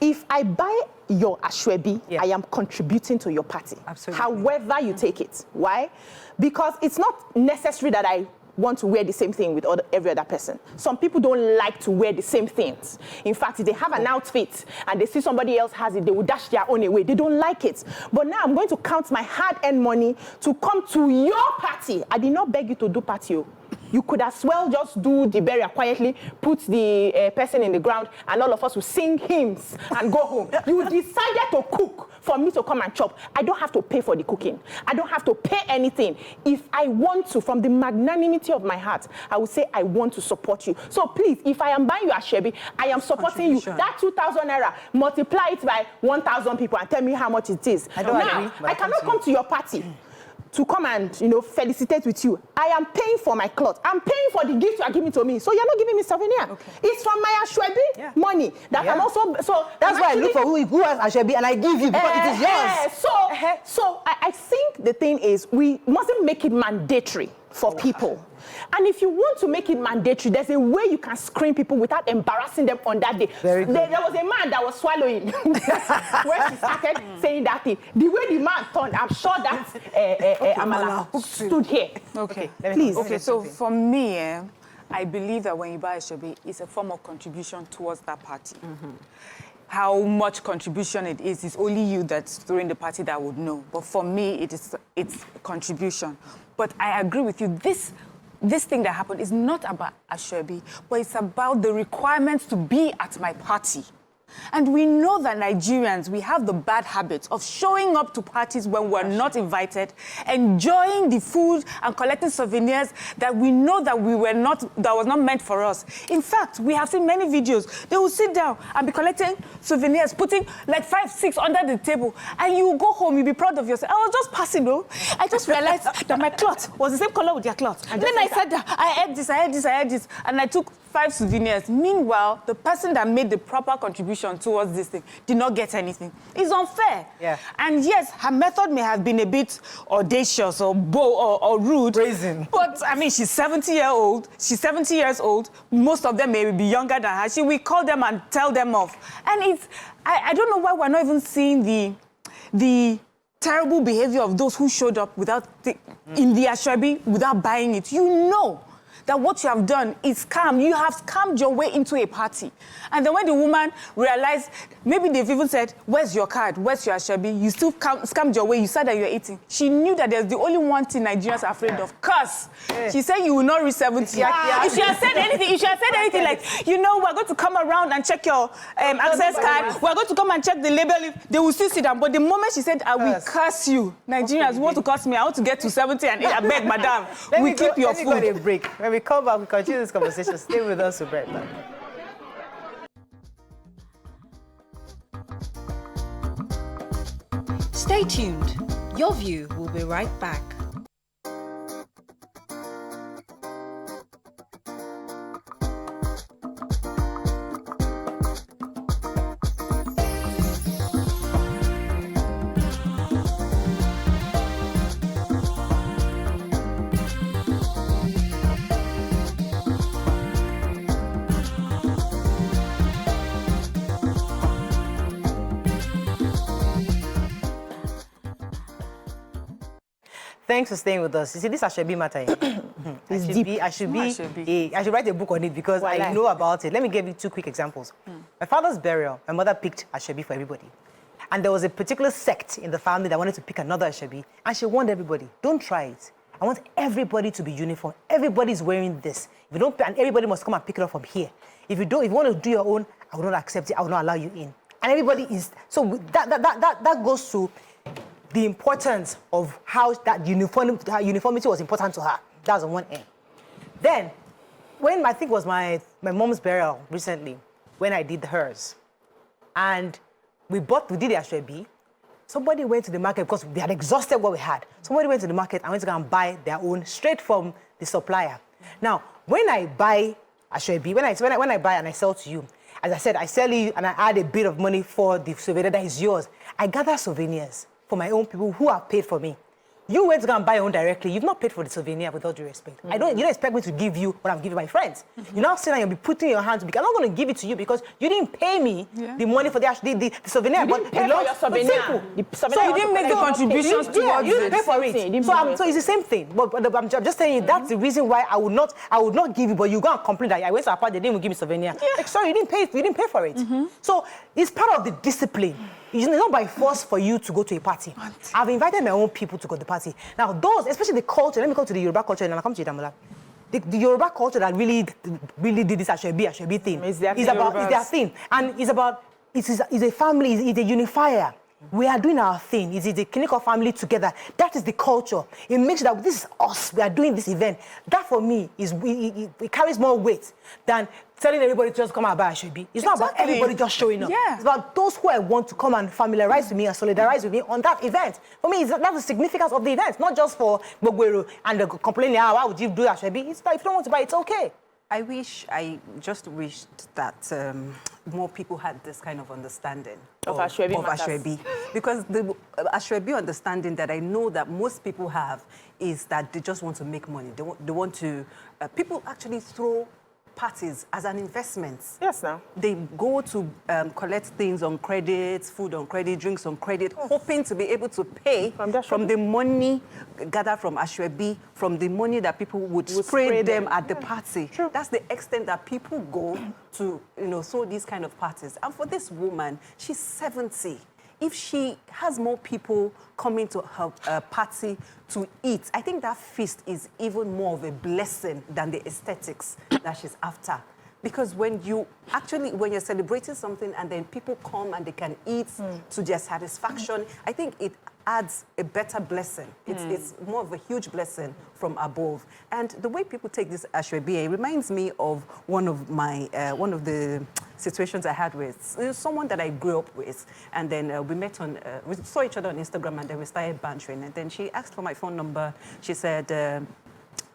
If I buy your Asoebi, I am contributing to your party. Absolutely. However you take it. Why? Because it's not necessary that I want to wear the same thing with every other person. Some people don't like to wear the same things. In fact, if they have an outfit and they see somebody else has it, they will dash their own away. They don't like it. But now I'm going to count my hard-earned money to come to your party. I did not beg you to do party. You could as well just do the burial quietly, put the person in the ground, and all of us will sing hymns and go home. You decided to cook for me to come and chop. I don't have to pay for the cooking. I don't have to pay anything. If I want to, from the magnanimity of my heart, I will say I want to support you. So please, if I am buying you Asoebi, I am supporting you. That 2,000 naira, multiply it by 1,000 people and tell me how much it is. I don't agree. I cannot come to your party to come and, felicitate with you. I am paying for my clothes. I'm paying for the gift you are giving to me. So you're not giving me souvenir. Okay. It's from my Asoebi money that I'm also. So that's why I look for who has Asoebi and I give you because it is yours. So I think the thing is we mustn't make it mandatory for people. And if you want to make it mandatory, there's a way you can screen people without embarrassing them on that day. There was a man that was swallowing when she started saying that thing. The way the man turned, I'm sure that Amala stood here. Okay. Please. Okay, so for me, I believe that when you buy Asoebi, it's a form of contribution towards that party. How much contribution it is only you that's throwing the party that would know. But for me, it's contribution. But I agree with you. This thing that happened is not about Asoebi, but it's about the requirements to be at my party. And we know that Nigerians, we have the bad habit of showing up to parties when we're not invited, enjoying the food and collecting souvenirs that we know that that was not meant for us. In fact, we have seen many videos. They will sit down and be collecting souvenirs, putting like 5, 6 under the table, and you will go home, you'll be proud of yourself. I was just passing, though. I just realized that my cloth was the same color with their cloth. And then I said that I had this, and I took 5 souvenirs. Meanwhile, the person that made the proper contribution towards this thing did not get anything. It's unfair. Yeah. And yes, her method may have been a bit audacious or bold or rude. Brazen. But I mean, she's 70 years old. Most of them may be younger than her. She will call them and tell them off. And I don't know why we're not even seeing the terrible behavior of those who showed up in the Asoebi without buying it. You know that what you have done is scam. You have scammed your way into a party. And then when the woman realized, maybe they've even said, where's your card? Where's your Asoebi? You still scammed your way. You said that you're eating. She knew that there's the only one thing Nigerians are afraid of, curse. She said you will not reach 70. If she had said anything, like, we're going to come around and check your access card. We're going to come and check the label. They will still sit down. But the moment she said, I will curse you, Nigerians want to curse me. I want to get to 70 and eat. I beg, madam, we keep your food. Let me go to a break. When we come back, we continue this conversation. Stay with us. We'll be right back. Stay tuned. Your View will be right back. Thanks for staying with us. You see, this Asoebi matter. I should write a book on it because I know about it. Let me give you 2 quick examples. My father's burial, my mother picked Asoebi for everybody. And there was a particular sect in the family that wanted to pick another Asoebi, and she warned everybody, don't try it. I want everybody to be uniform. Everybody's wearing this. If you don't, and everybody must come and pick it up from here. If you want to do your own, I will not accept it. I will not allow you in. And everybody is, so that goes to the importance of how that uniformity was important to her. That was on one end. Then, when I think it was my mom's burial recently, when I did hers, and we did the Asoebi, somebody went to the market because they had exhausted what we had. Somebody went to the market and went to go and buy their own straight from the supplier. Now, when I buy Asoebi, when I buy and I sell to you, as I said, I sell you and I add a bit of money for the souvenir that is yours. I gather souvenirs for my own people who have paid for me. You went to go and buy your own directly. You've not paid for the souvenir, with all due respect. You don't expect me to give you what I'm giving my friends. You now say that you'll be putting your hands. I'm not going to give it to you because you didn't pay me the money for the souvenir. You didn't pay for your souvenir. So you didn't make the contributions towards it. You didn't pay for it. So it's the same thing. But I'm just telling you, that's the reason why I would not give you, but you go and complain that I went to a party, they didn't even give me souvenir. Like, sorry, you didn't pay for it. So it's part of the discipline. It's not by force for you to go to a party. I've invited my own people to go to the party. Now, those, especially the culture, let me come to the Yoruba culture and I'll come to Damola. The Yoruba culture that really did this Asoebi thing. It's their thing. And it's a family, it's a unifier. We are doing our thing. It's a clinical family together. That is the culture. It makes sure that this is us. We are doing this event. That for me it carries more weight than telling everybody to just come and buy Asoebi. It's not about everybody just showing up. Yeah. It's about those who I want to come and familiarize with me and solidarize with me on that event. For me, that's the significance of the event, not just for Bogwero and the complaining, why would you do Asoebi? It's like, if you don't want to buy, it's okay. I just wished that more people had this kind of understanding of Asoebi. Because the Asoebi understanding that I know that most people have is that they just want to make money. They want to, people actually throw parties as an investment. Yes, now. They go to collect things on credit, food on credit, drinks on credit, hoping to be able to pay from the money gathered from Asoebi, from the money that people would spray them at the party. True. That's the extent that people go to, throw these kind of parties. And for this woman, she's 70. If she has more people coming to her party to eat, I think that feast is even more of a blessing than the aesthetics that she's after. Because when you're celebrating something and then people come and they can eat to their satisfaction, I think it adds a better blessing. It's more of a huge blessing from above. And the way people take this Asoebi, it reminds me of one of the situations I had with someone that I grew up with. And then we saw each other on Instagram and then we started bantering. And then she asked for my phone number. She said,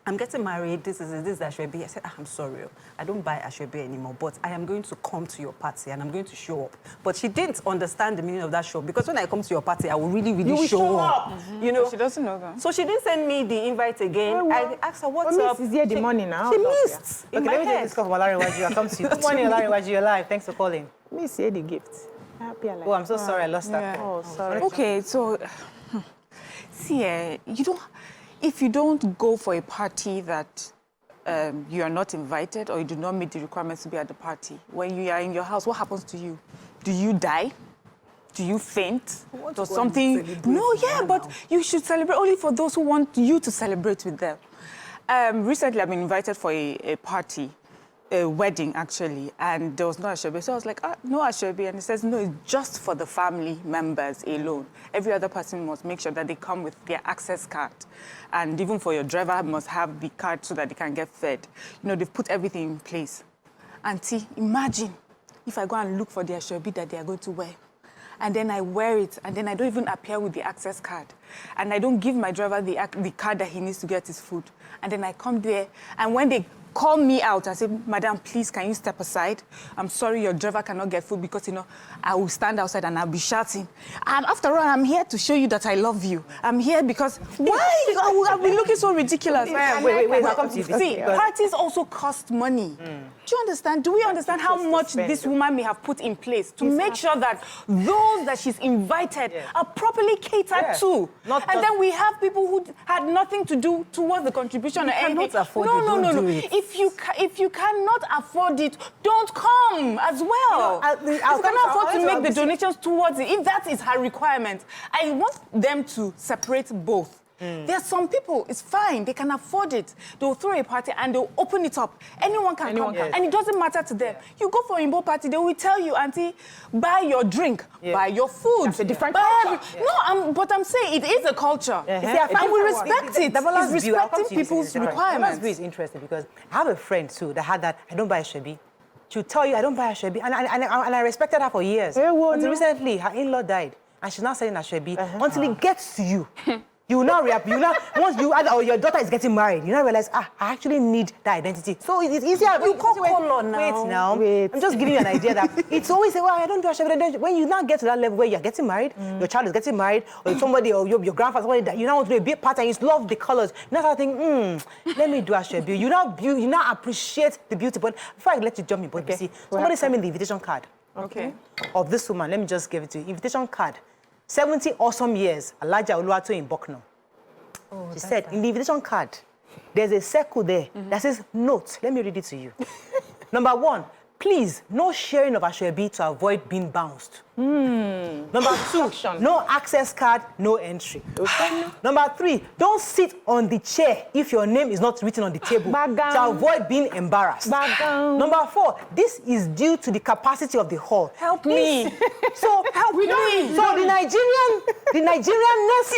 I'm getting married, this is Asoebi. I said, I'm sorry, I don't buy Asoebi anymore, but I am going to come to your party and I'm going to show up. But she didn't understand the meaning of that show, because when I come to your party, I will really, really show up. She doesn't know that. So she didn't send me the invite again. I asked her, what's up? Is here the money now? She missed. Okay, let me take this call from Olarinwaju. I'll come to you. Good morning, Olarinwaju. You're live. Thanks for calling. Miss here the gift. Happy Oh, I'm so sorry. I lost that. Oh, sorry. Okay, so, see, if you don't go for a party that you are not invited or you do not meet the requirements to be at the party, when you are in your house, what happens to you? Do you die? Do you faint? Or something? No, but you should celebrate only for those who want you to celebrate with them. Recently, I've been invited for a party, a wedding actually, and there was no Asoebi. So I was like, no Asoebi. And he says, no, it's just for the family members alone. Every other person must make sure that they come with their access card. And even for your driver must have the card so that they can get fed. They've put everything in place. Auntie, imagine if I go and look for the Asoebi that they are going to wear. And then I wear it, and then I don't even appear with the access card. And I don't give my driver the card that he needs to get his food. And then I come there, and when they call me out. I say, Madam, please, can you step aside? I'm sorry your driver cannot get food because, I will stand outside and I'll be shouting. And after all, I'm here to show you that I love you. I'm here because, why? I'll be looking so ridiculous. Wait, welcome to you. See, parties also cost money. Do you understand? Do we understand how much this woman may have put in place to make sure that those that she's invited are properly catered to? And then we have people who had nothing to do towards the contribution. You cannot afford it. No. If you cannot afford it, don't come as well. If you cannot afford to make the donations towards it, if that is her requirement, I want them to separate both. There are some people, it's fine, they can afford it. They'll throw a party and they'll open it up. Anyone can come, and it doesn't matter to them. You go for a Imbo party, they will tell you, Auntie, buy your drink, buy your food. That's a different culture. No, but I'm saying it is a culture. And we respect it. It's respecting people's requirements. It's interesting because I have a friend too that had that, I don't buy Asoebi. She'll tell you, I don't buy Asoebi. And I respected her for years. Until recently, her in-law died. And she's now selling Asoebi until it gets to you. You will now once you or your daughter is getting married, you now realize, I actually need that identity. So it's easier. You call color now. Wait. I'm just giving you an idea that it's always say, well, I don't do Asoebi. When you now get to that level where you're getting married, your child is getting married, or somebody, or your grandfather, somebody that you now want to do a big party and you love the colors. You now start thinking, let me do Asoebi. You now appreciate the beauty. But before I let you jump in, but you see, somebody sent me the invitation card. Okay. Of this woman. Let me just give it to you. Invitation card. 70 awesome years, Alaja Oluwato in Bokno. She said, in the invitation card, there's a circle there that says, note. Let me read it to you. Number 1, please, no sharing of Asoebi to avoid being bounced. Number 2, no access card, no entry. Number 3, don't sit on the chair if your name is not written on the table to avoid being embarrassed. Number 4, this is due to the capacity of the hall. Help me. So help me. So the Nigerianness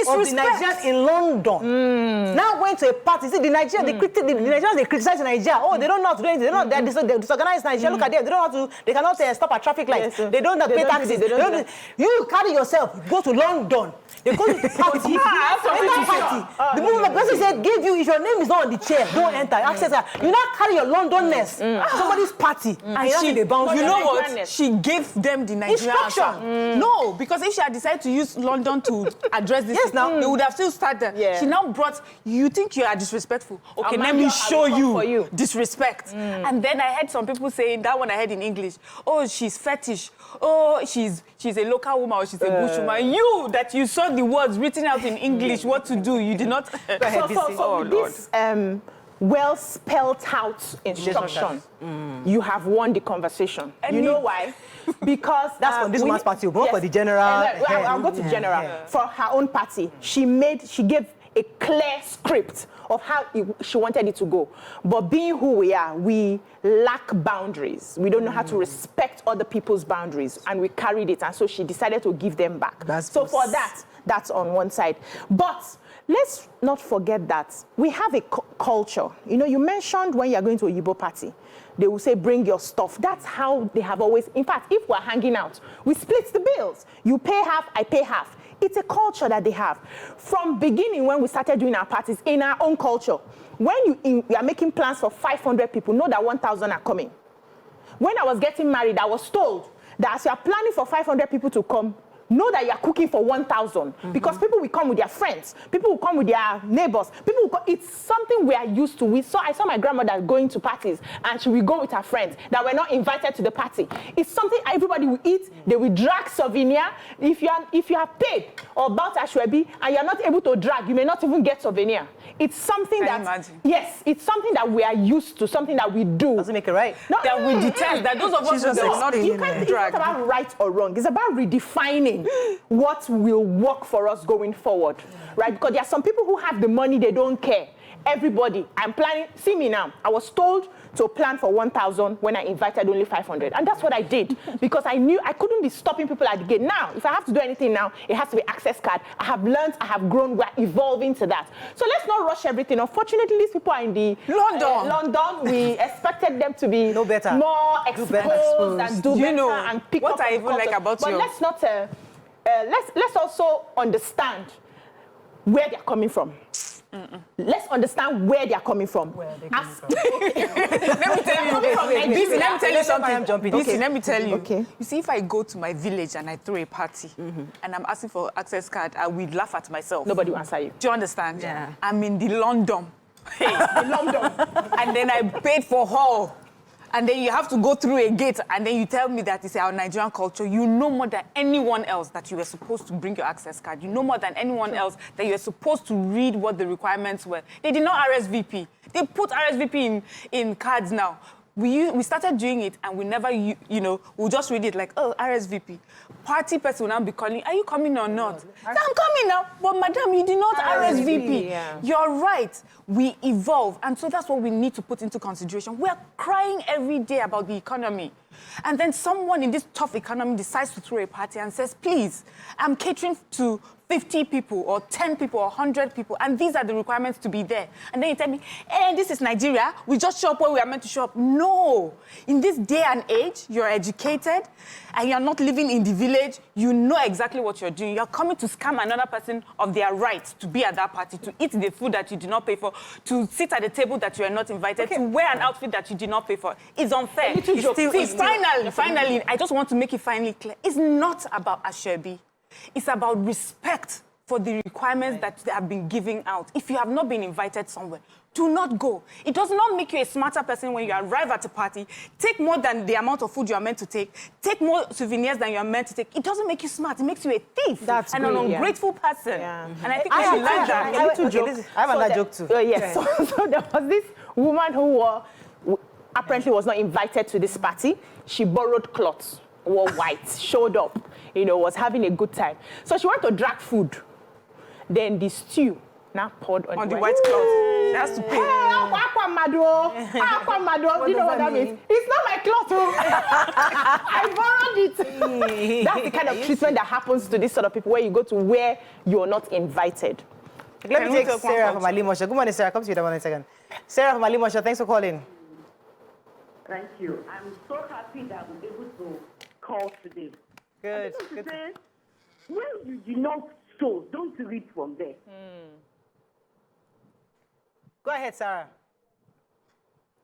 of the Nigerians in London now went to a party. See, the Nigerians they criticize Nigeria. Oh, they don't know how to do anything. They're disorganized Nigeria. Look at them. They don't know how to. They cannot stop at traffic lights. They don't pay taxes. You carry yourself, go to London. They go to the party. The moment the person said, give you, if your name is not on the chair, don't enter. Access her. You now carry your Londonness, somebody's party, and she bounce. You know what? She gave them the Nigerian instruction. No, because if she had decided to use London to address this, they would have still started. She now brought, you think you are disrespectful. Okay, let me show you disrespect. And then I heard some people saying, that one I heard in English, oh, she's fetish. Oh, she's a local woman or she's a bush woman. You, that you saw the words written out in English, what to do, you did not... So this well spelled out instruction, you have won the conversation. You know why? Because that's for this woman's party. We'll go for the general. I'll go to general. For her own party, she gave a clear script of how she wanted it to go. But being who we are, we lack boundaries. We don't know how to respect other people's boundaries, and we carried it, and so she decided to give them back. So for that, that's on one side. But let's not forget that we have a culture. You know, you mentioned when you're going to a Igbo party, they will say, bring your stuff. That's how they have always, in fact, if we're hanging out, we split the bills. You pay half, I pay half. It's a culture that they have. From beginning, when we started doing our parties, in our own culture, when you are making plans for 500 people, know that 1,000 are coming. When I was getting married, I was told that as you are planning for 500 people to come, know that you are cooking for 1,000 because people will come with their friends, people will come with their neighbors, people will come. It's something we are used to. I saw my grandmother going to parties and she will go with her friends that were not invited to the party. It's something everybody will eat. They will drag souvenir. If you are paid or bought Asoebi and you're not able to drag, you may not even get souvenir. It's something yes, it's something that we are used to, something that we do. Doesn't make it right. No, that we detest. That those of us who will not it's not about right or wrong. It's about redefining what will work for us going forward, right? Because there are some people who have the money, they don't care. Everybody, I'm planning, see me now. I was told to plan for 1,000 when I invited only 500. And that's what I did because I knew I couldn't be stopping people at the gate. Now, if I have to do anything now, it has to be access card. I have learned, I have grown, we're evolving to that. So let's not rush everything. Unfortunately, these people are in the London. We expected them to be more exposed and do better and pick up. What I even like about you. But let's not, let's also understand where they're coming from. Let's understand where they are coming from. Let me tell you something. Let me tell you. Okay. You see, if I go to my village and I throw a party and I'm asking for access card, I will laugh at myself. Nobody will answer you. Do you understand? Yeah. I'm in the London. Hey, the London. And then I paid for hall. And then you have to go through a gate, and then you tell me that it's our Nigerian culture. You know more than anyone else that you were supposed to bring your access card. You know more than anyone else that you were supposed to read what the requirements were. They did not RSVP. They put RSVP in cards now. We started doing it, and we never, we'll just read it like, oh, RSVP. Party person will now be calling, are you coming or not? I'm coming now, but madam, you did not RSVP. Yeah. You're right. We evolve, and so that's what we need to put into consideration. We're crying every day about the economy. And then someone in this tough economy decides to throw a party and says, please, I'm catering to 50 people or 10 people or 100 people, and these are the requirements to be there. And then you tell me, this is Nigeria, we just show up where we are meant to show up. No. In this day and age, you're educated and you're not living in the village, you know exactly what you're doing. You're coming to scam another person of their right to be at that party, to eat the food that you did not pay for, to sit at the table that you are not invited, to wear an outfit that you did not pay for. It's unfair. Finally, I just want to make it finally clear. It's not about Asoebi. It's about respect for the requirements that they have been giving out. If you have not been invited somewhere, do not go. It does not make you a smarter person when you arrive at a party. Take more than the amount of food you are meant to take. Take more souvenirs than you are meant to take. It doesn't make you smart. It makes you a thief and an ungrateful person. Yeah. And I think we should learn that. I have another joke too. Yes. So there was this woman who apparently was not invited to this party. She borrowed clothes, wore white, showed up, was having a good time. So she wanted to drag food. Then the stew now poured on the white cloth. She has to pay. Hey, Aquamado. Do you know what that means? It's not my cloth. I borrowed it. That's the kind of treatment that happens to this sort of people where you go to where you're not invited. Let me take Sarah from Alimosho. Good morning, Sarah. Come to you in a second. Sarah from Alimosho, thanks for calling. Thank you. I'm so happy that we're able to call today. Good. Good. Say, when you do not sow, don't read from there. Go ahead, Sarah.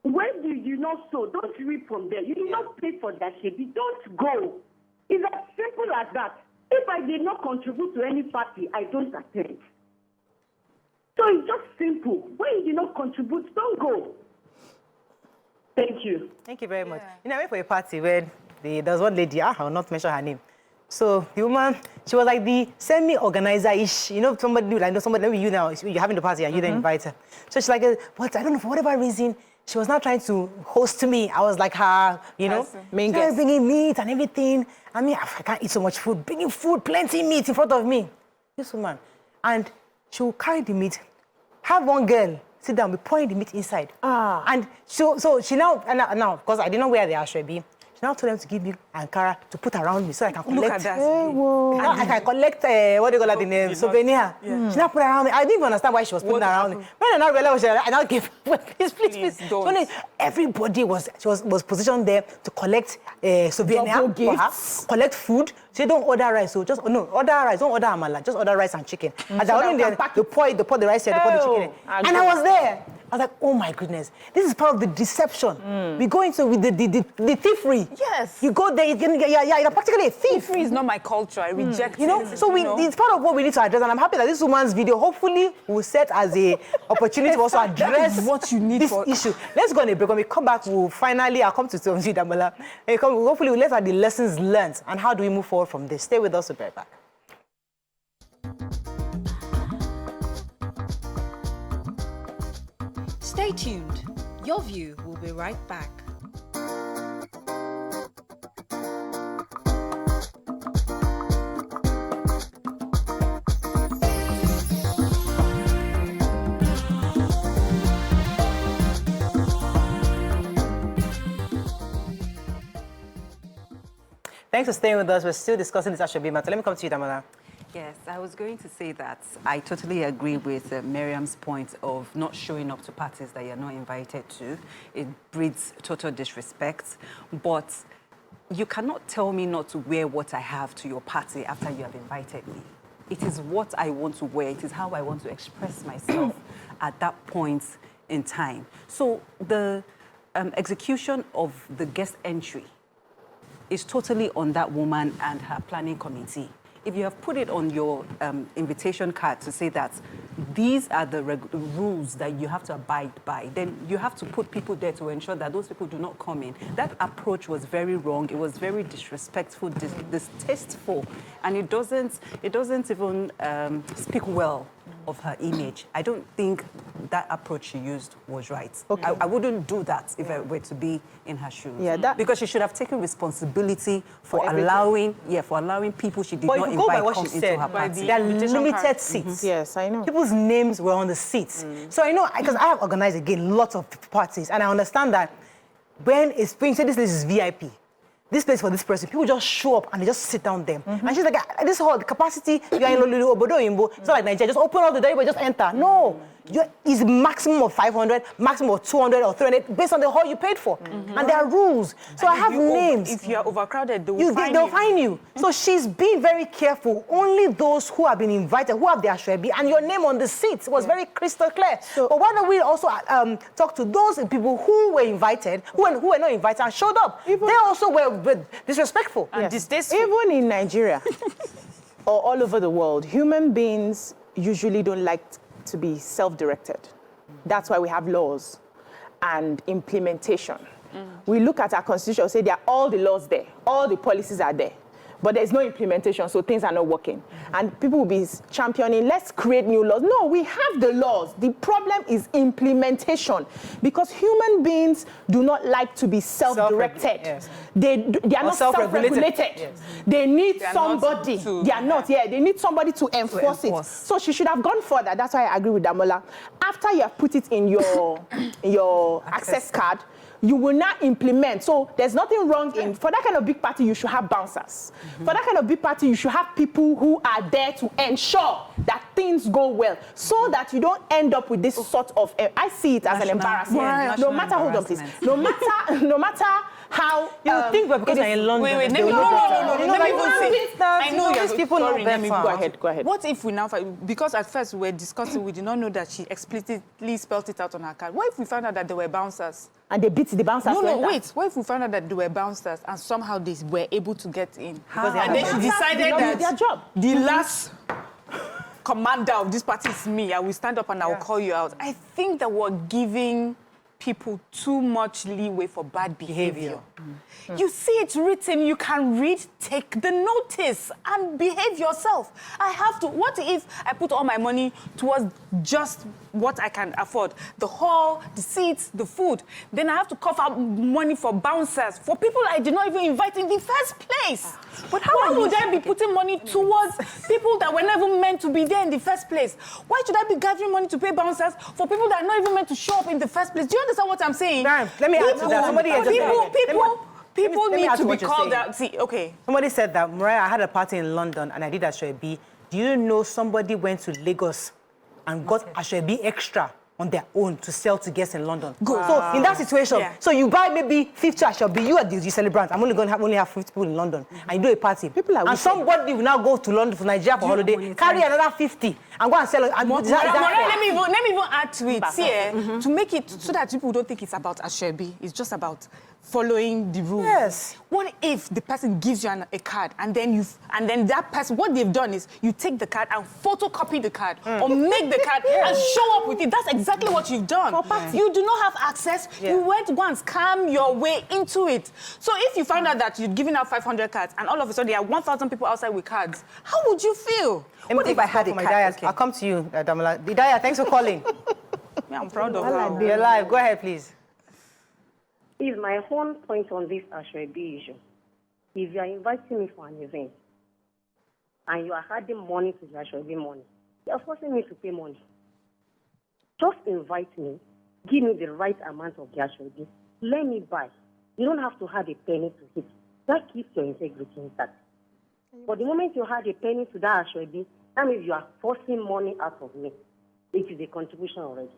When you do not sow, don't read from there. You do not pay for that shit. Don't go. It's as simple as that. If I did not contribute to any party, I don't attend. So it's just simple. When you do not contribute, don't go. Thank you. Thank you very much. I went for a party where there was one lady, I will not mention her name. So the woman, she was like the semi-organizer-ish. Somebody like somebody like you now, you're having the party and you didn't invite her. So she's like, but I don't know, for whatever reason, she was not trying to host me. I was like her, main guest. Bringing meat and everything. I mean, I can't eat so much food. Bringing food, plenty meat in front of me. This woman. And she will carry the meat, have one girl sit down, be pouring the meat inside. And so she now, because I didn't know where they are, Asoebi, she now told them to give me Ankara to put around me so I can collect. Look at that. I can collect, what do you call that, the name? Souvenir. Yeah. She now put around me. I didn't even understand why she was putting around me. When I now realized, I now gave, please. Don't. Everybody was positioned there to collect souvenir for her, collect food. Say don't order rice, so just order rice, don't order amala, just order rice and chicken. As I ordered there, they pour the rice here, they pour the chicken in. And I was there. I was like, oh my goodness, this is part of the deception. We go into with the thievery. Yes. You go there, you're practically a thief. Thievery is not my culture. I reject it. So it's part of what we need to address, and I'm happy that this woman's video hopefully will set as a opportunity to also address what you need this for issue. Let's go on a break. When we come back, I'll come to Tomji Damola. Hopefully we'll let out the lessons learned and how do we move forward from this. Stay with us, we'll be right back. Stay tuned. Your View will be right back. Thanks for staying with us. We're still discussing this Asoebi matter. Let me come to you, Damola. Yes, I was going to say that I totally agree with Miriam's point of not showing up to parties that you're not invited to. It breeds total disrespect. But you cannot tell me not to wear what I have to your party after you have invited me. It is what I want to wear. It is how I want to express myself at that point in time. So the execution of the guest entry is totally on that woman and her planning committee. If you have put it on your invitation card to say that these are the rules that you have to abide by, then you have to put people there to ensure that those people do not come in. That approach was very wrong. It was very disrespectful, distasteful, and it doesn't even speak well of her image. I don't think that approach she used was right. Okay. I wouldn't do that if I were to be in her shoes. Yeah, because she should have taken responsibility for allowing people she did not invite come into her party. There are limited seats. Yes, I know. People's names were on the seats. So I know, because I have organized, again, lots of parties, and I understand that when you say this is VIP, this place for this person, people just show up and they just sit down there. And she's like, this whole capacity, you're in Lulu, Obodo, Imbo. It's not like Nigeria, just open all the door, but just enter. No. It's maximum of 500, maximum of 200 or 300, based on the hall you paid for. And there are rules. So I have names. If you're overcrowded, they'll find you. So she's being very careful. Only those who have been invited, who have their Asoebi, and your name on the seats was very crystal clear. So, but why don't we also talk to those people who were invited, who were not invited and showed up? They also were disrespectful and distasteful. Even in Nigeria or all over the world, human beings usually don't like to be self-directed. That's why we have laws and implementation. We look at our constitution and say there are all the laws there, all the policies are there, but there's no implementation, so things are not working. And people will be championing, let's create new laws. No, we have the laws. The problem is implementation, because human beings do not like to be self-directed. They are not self-regulated. Yes. They need somebody. They are not, they need somebody to enforce it. So she should have gone further. That's why I agree with Damola. After you have put it in your access card, you will not implement. So there's nothing wrong in, for that kind of big party, you should have bouncers. For that kind of big party, you should have people who are there to ensure that things go well, so that you don't end up with this sort of, I see it as an embarrassment. No matter, hold on please, no matter how you think, but because I'm in London. Wait, no. I know these people know better. Go ahead. What if we now find, because at first we were discussing, we did not know that she explicitly spelled it out on her card. What if we found out that there were bouncers? And they beat the bouncers? No, wait. What if we found out that there were bouncers and somehow they were able to get in? And then she decided that their job. The last commander of this party is me. I will stand up and I will call you out. I think that we're giving people too much leeway for bad behavior. You see it written, you can read, take the notice and behave yourself. I have to. What if I put all my money towards just what I can afford? The hall, the seats, the food. Then I have to cough out money for bouncers, for people I did not even invite in the first place. But why would I be putting money towards people that were never meant to be there in the first place? Why should I be gathering money to pay bouncers for people that are not even meant to show up in the first place? Do you understand what I'm saying? Let me add to that. People need to be called out. See, okay. Somebody said that, Mariah, I had a party in London and I did Asoebi. Do you know somebody went to Lagos and got Asoebi extra on their own to sell to guests in London? Good. So in that situation, so you buy maybe 50 Asoebi, you are the celebrant. I'm only going to have 50 people in London. And you do a party. And somebody will now go to London, for Nigeria for holiday, carry another 50 and go and sell it. Let me even add to it here, to make it so that people don't think it's about Asoebi. It's just about following the rules. Yes. What if the person gives you a card and then that person, what they've done is you take the card and photocopy the card or make the card and show up with it. That's exactly what you've done. You do not have access. You went once, scam your way into it. So if you found out that you'd given out 500 cards and all of a sudden there are 1,000 people outside with cards, how would you feel? What if I had a card? I'll come to you, Damola. Didaya, thanks for calling. I'm proud of you. You're live. Go ahead, please. Is my own point on this Asoebi issue. If you are inviting me for an event and you are adding money to the Asoebi money, you are forcing me to pay money. Just invite me, give me the right amount of the Asoebi, let me buy. You don't have to add a penny to it. That keeps your integrity intact. But the moment you add a penny to that Asoebi, that means you are forcing money out of me. It is a contribution already.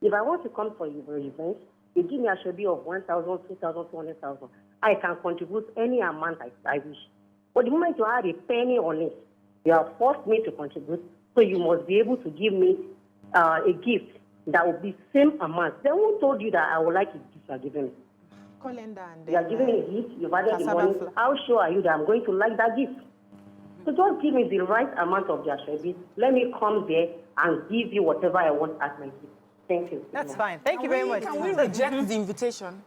If I want to come for your event, you give me a Asoebi of 1,000, 2,000, 200,000. I can contribute any amount I wish. But the moment you add a penny on it, You have forced me to contribute, so you must be able to give me a gift that will be same amount. Then who told you that I would like a gift you are giving me? You are giving me a gift, you've added the money. How sure are you that I'm going to like that gift? So just give me the right amount of the Asoebi. Let me come there and give you whatever I want as my gift. Thank you. That's fine. Thank you very much. Can we reject the invitation?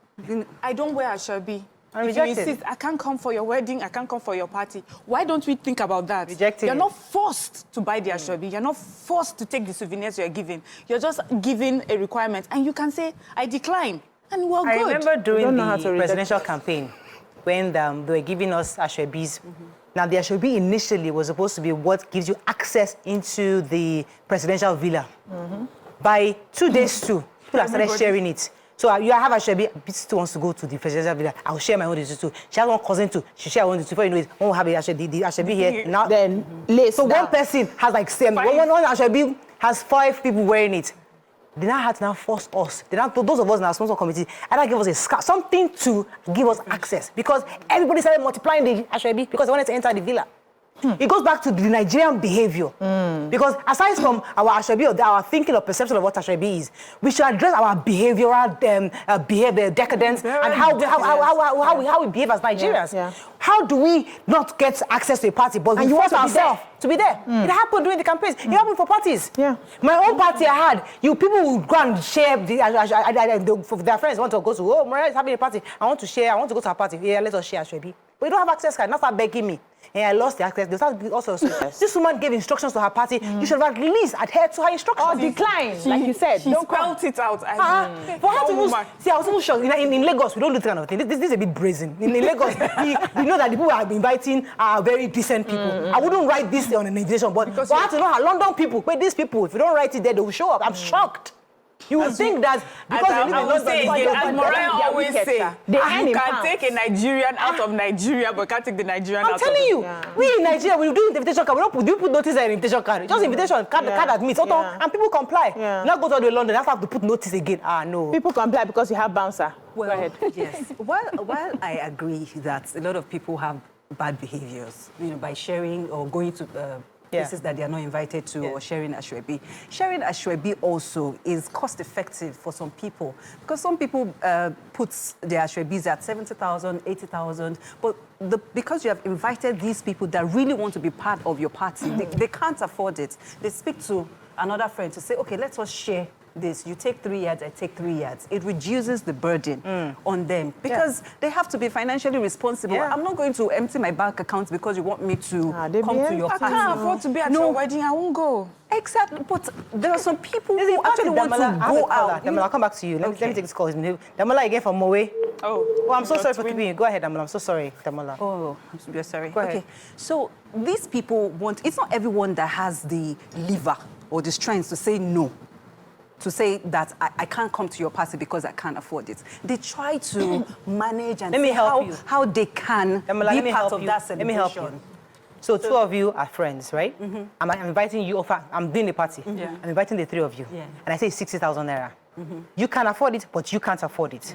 I don't wear Asoebi. If you Reject it. insist, I can't come for your wedding, I can't come for your party. Why don't we think about that? Rejecting You're it. not forced to buy the Asoebi. You're not forced to take the souvenirs you're giving. You're just giving a requirement. And you can say, I decline. And we're I good. remember during know how the to reject presidential campaign when they were giving us Asoebis. Now, the Asoebi initially was supposed to be what gives you access into the presidential villa. By 2 days too, people have started sharing it. So you have Asoebi, still wants to go to the presidential villa. I'll share my own too. She has one cousin too. She share one too. Before you know it, one will have the Asoebi here. Now, Then so one person has like 7. One Asoebi has 5 people wearing it. They now had to force us. Those of us in our sponsor committee, either give us a scarf, something to give us access, because everybody started multiplying the Asoebi because they wanted to enter the villa. It goes back to the Nigerian behavior. Because aside from our Asoebi, or our thinking or perception of what Asoebi is, we should address our behavioral behavior, decadence, and how we behave as Nigerians. Yeah. How do we not get access to a party, but we force ourselves to be there? It happened during the campaigns. It happened for parties. Yeah. My own party I had, people would go and share for their friends want to go to, Mariah is having a party. I want to share, I want to go to her party. Yeah, let us share Asoebi. But you don't have access card, now start begging me. And I lost the access. They started also. This woman gave instructions to her party. You should have at least adhere to her instructions. Or decline, like you said. She Don't spelled it out. For her to move, see, I was even shocked. In Lagos, we don't do this kind of thing. This is a bit brazen. In Lagos, we know that the people I'm inviting are very decent people. I wouldn't write this on an invitation, but for her to know how London people, wait, these people, if you don't write it there, they will show up. I'm shocked. You would think that because they live in London, as Mariah always say, They earn you in can pounds. take a Nigerian out of Nigeria, but can't take the Nigerian out I'm of telling you, Yeah. we in Nigeria, we do invitation card. We do put notice in invitation card. Just invitation card, the card admits, and people comply. Yeah. Now go to the London, have to put notice again. No. People comply because you have bouncer. Well, Go ahead. yes. While I agree that a lot of people have bad behaviors, by sharing or going to places that they are not invited to, or sharing Asoebi. Sharing Asoebi also is cost-effective for some people, because some people put their Asoebis at 70,000, 80,000, but because you have invited these people that really want to be part of your party, they can't afford it. They speak to another friend to say, okay, let us share this. You take 3 yards, I take 3 yards. It reduces the burden on them, because they have to be financially responsible. Yeah. I'm not going to empty my bank account because you want me to they come to your I party. can't afford to be at your wedding, I won't go. Exactly, but there are some people who actually want to go out. Damola, I'll come back to you. Let me take this call. Damola again from Moe. Oh, I'm so sorry for keeping you. Go ahead, Damola. I'm so sorry, Damola. Oh, I'm sorry. Go ahead. Okay, so these people want, it's not everyone that has the liver or the strength to say no. To say that I can't come to your party because I can't afford it. They try to manage and Let me see help you. how they can Damola, let be me part help of you. that celebration. Let me help you. So 2 of you are friends, right? I'm inviting you over. I'm doing a party. I'm inviting the 3 of you. Yeah. And I say 60,000 naira. You can afford it, but you can't afford it.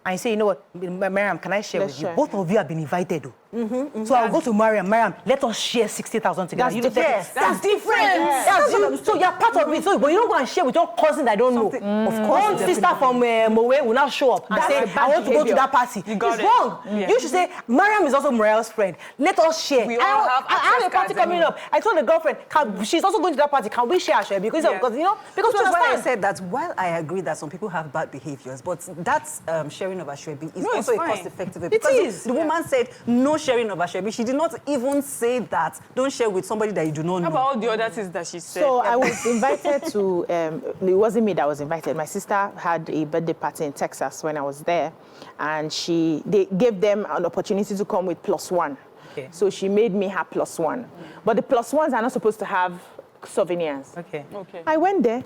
And you say, you know what, Mariam, can I share Let's with you? share. Both of you have been invited. So I'll go to Mariam. Mariam, let us share 60,000 together. That's different. That's different. So you're part of it. So, but you don't go and share with your cousin that I don't know. Of course, one sister from Moe will now show up and say, I want to go to that party. You got it's it. wrong. Yeah. You should say, Mariam is also Mariel's friend. Let us share. We all have I have a access party cards coming anyway. up. I told the girlfriend, she's also going to that party. Can we share Asoebi? Because you know, because Which is why I understand. said that while I agree that some people have bad behaviors, but that sharing of Asoebi is No, it's also a fine. cost-effective way. Because the woman said no sharing of Asoebi. She did not even say that don't share with somebody that you do not How know. about all the other things that she said? So I was invited to, it wasn't me that was invited. My sister had a birthday party in Texas when I was there, and they gave them an opportunity to come with +1. Okay. So she made me her +1. But the +1s are not supposed to have souvenirs. Okay. I went there,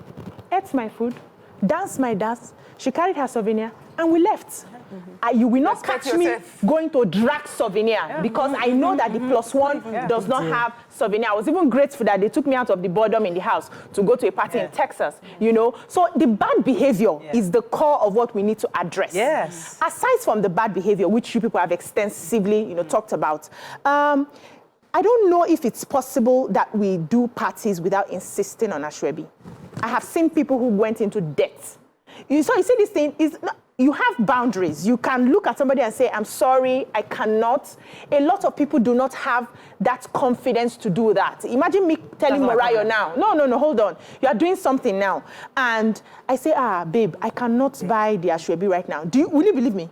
ate my food, danced my dance. She carried her souvenir, and we left. You will not Respect catch yourself. me going to drag souvenir because I know that the +1 does not have souvenir. I was even grateful that they took me out of the boredom in the house to go to a party in Texas, you know. So the bad behavior is the core of what we need to address. Yes. Aside from the bad behavior, which you people have extensively, talked about, I don't know if it's possible that we do parties without insisting on Asoebi. I have seen people who went into debt. You see this thing is, you have boundaries. You can look at somebody and say, I'm sorry, I cannot. A lot of people do not have that confidence to do that. Imagine me telling Mariah now, no, hold on. You are doing something now. And I say, babe, I cannot buy the Asoebi right now. Will you believe me?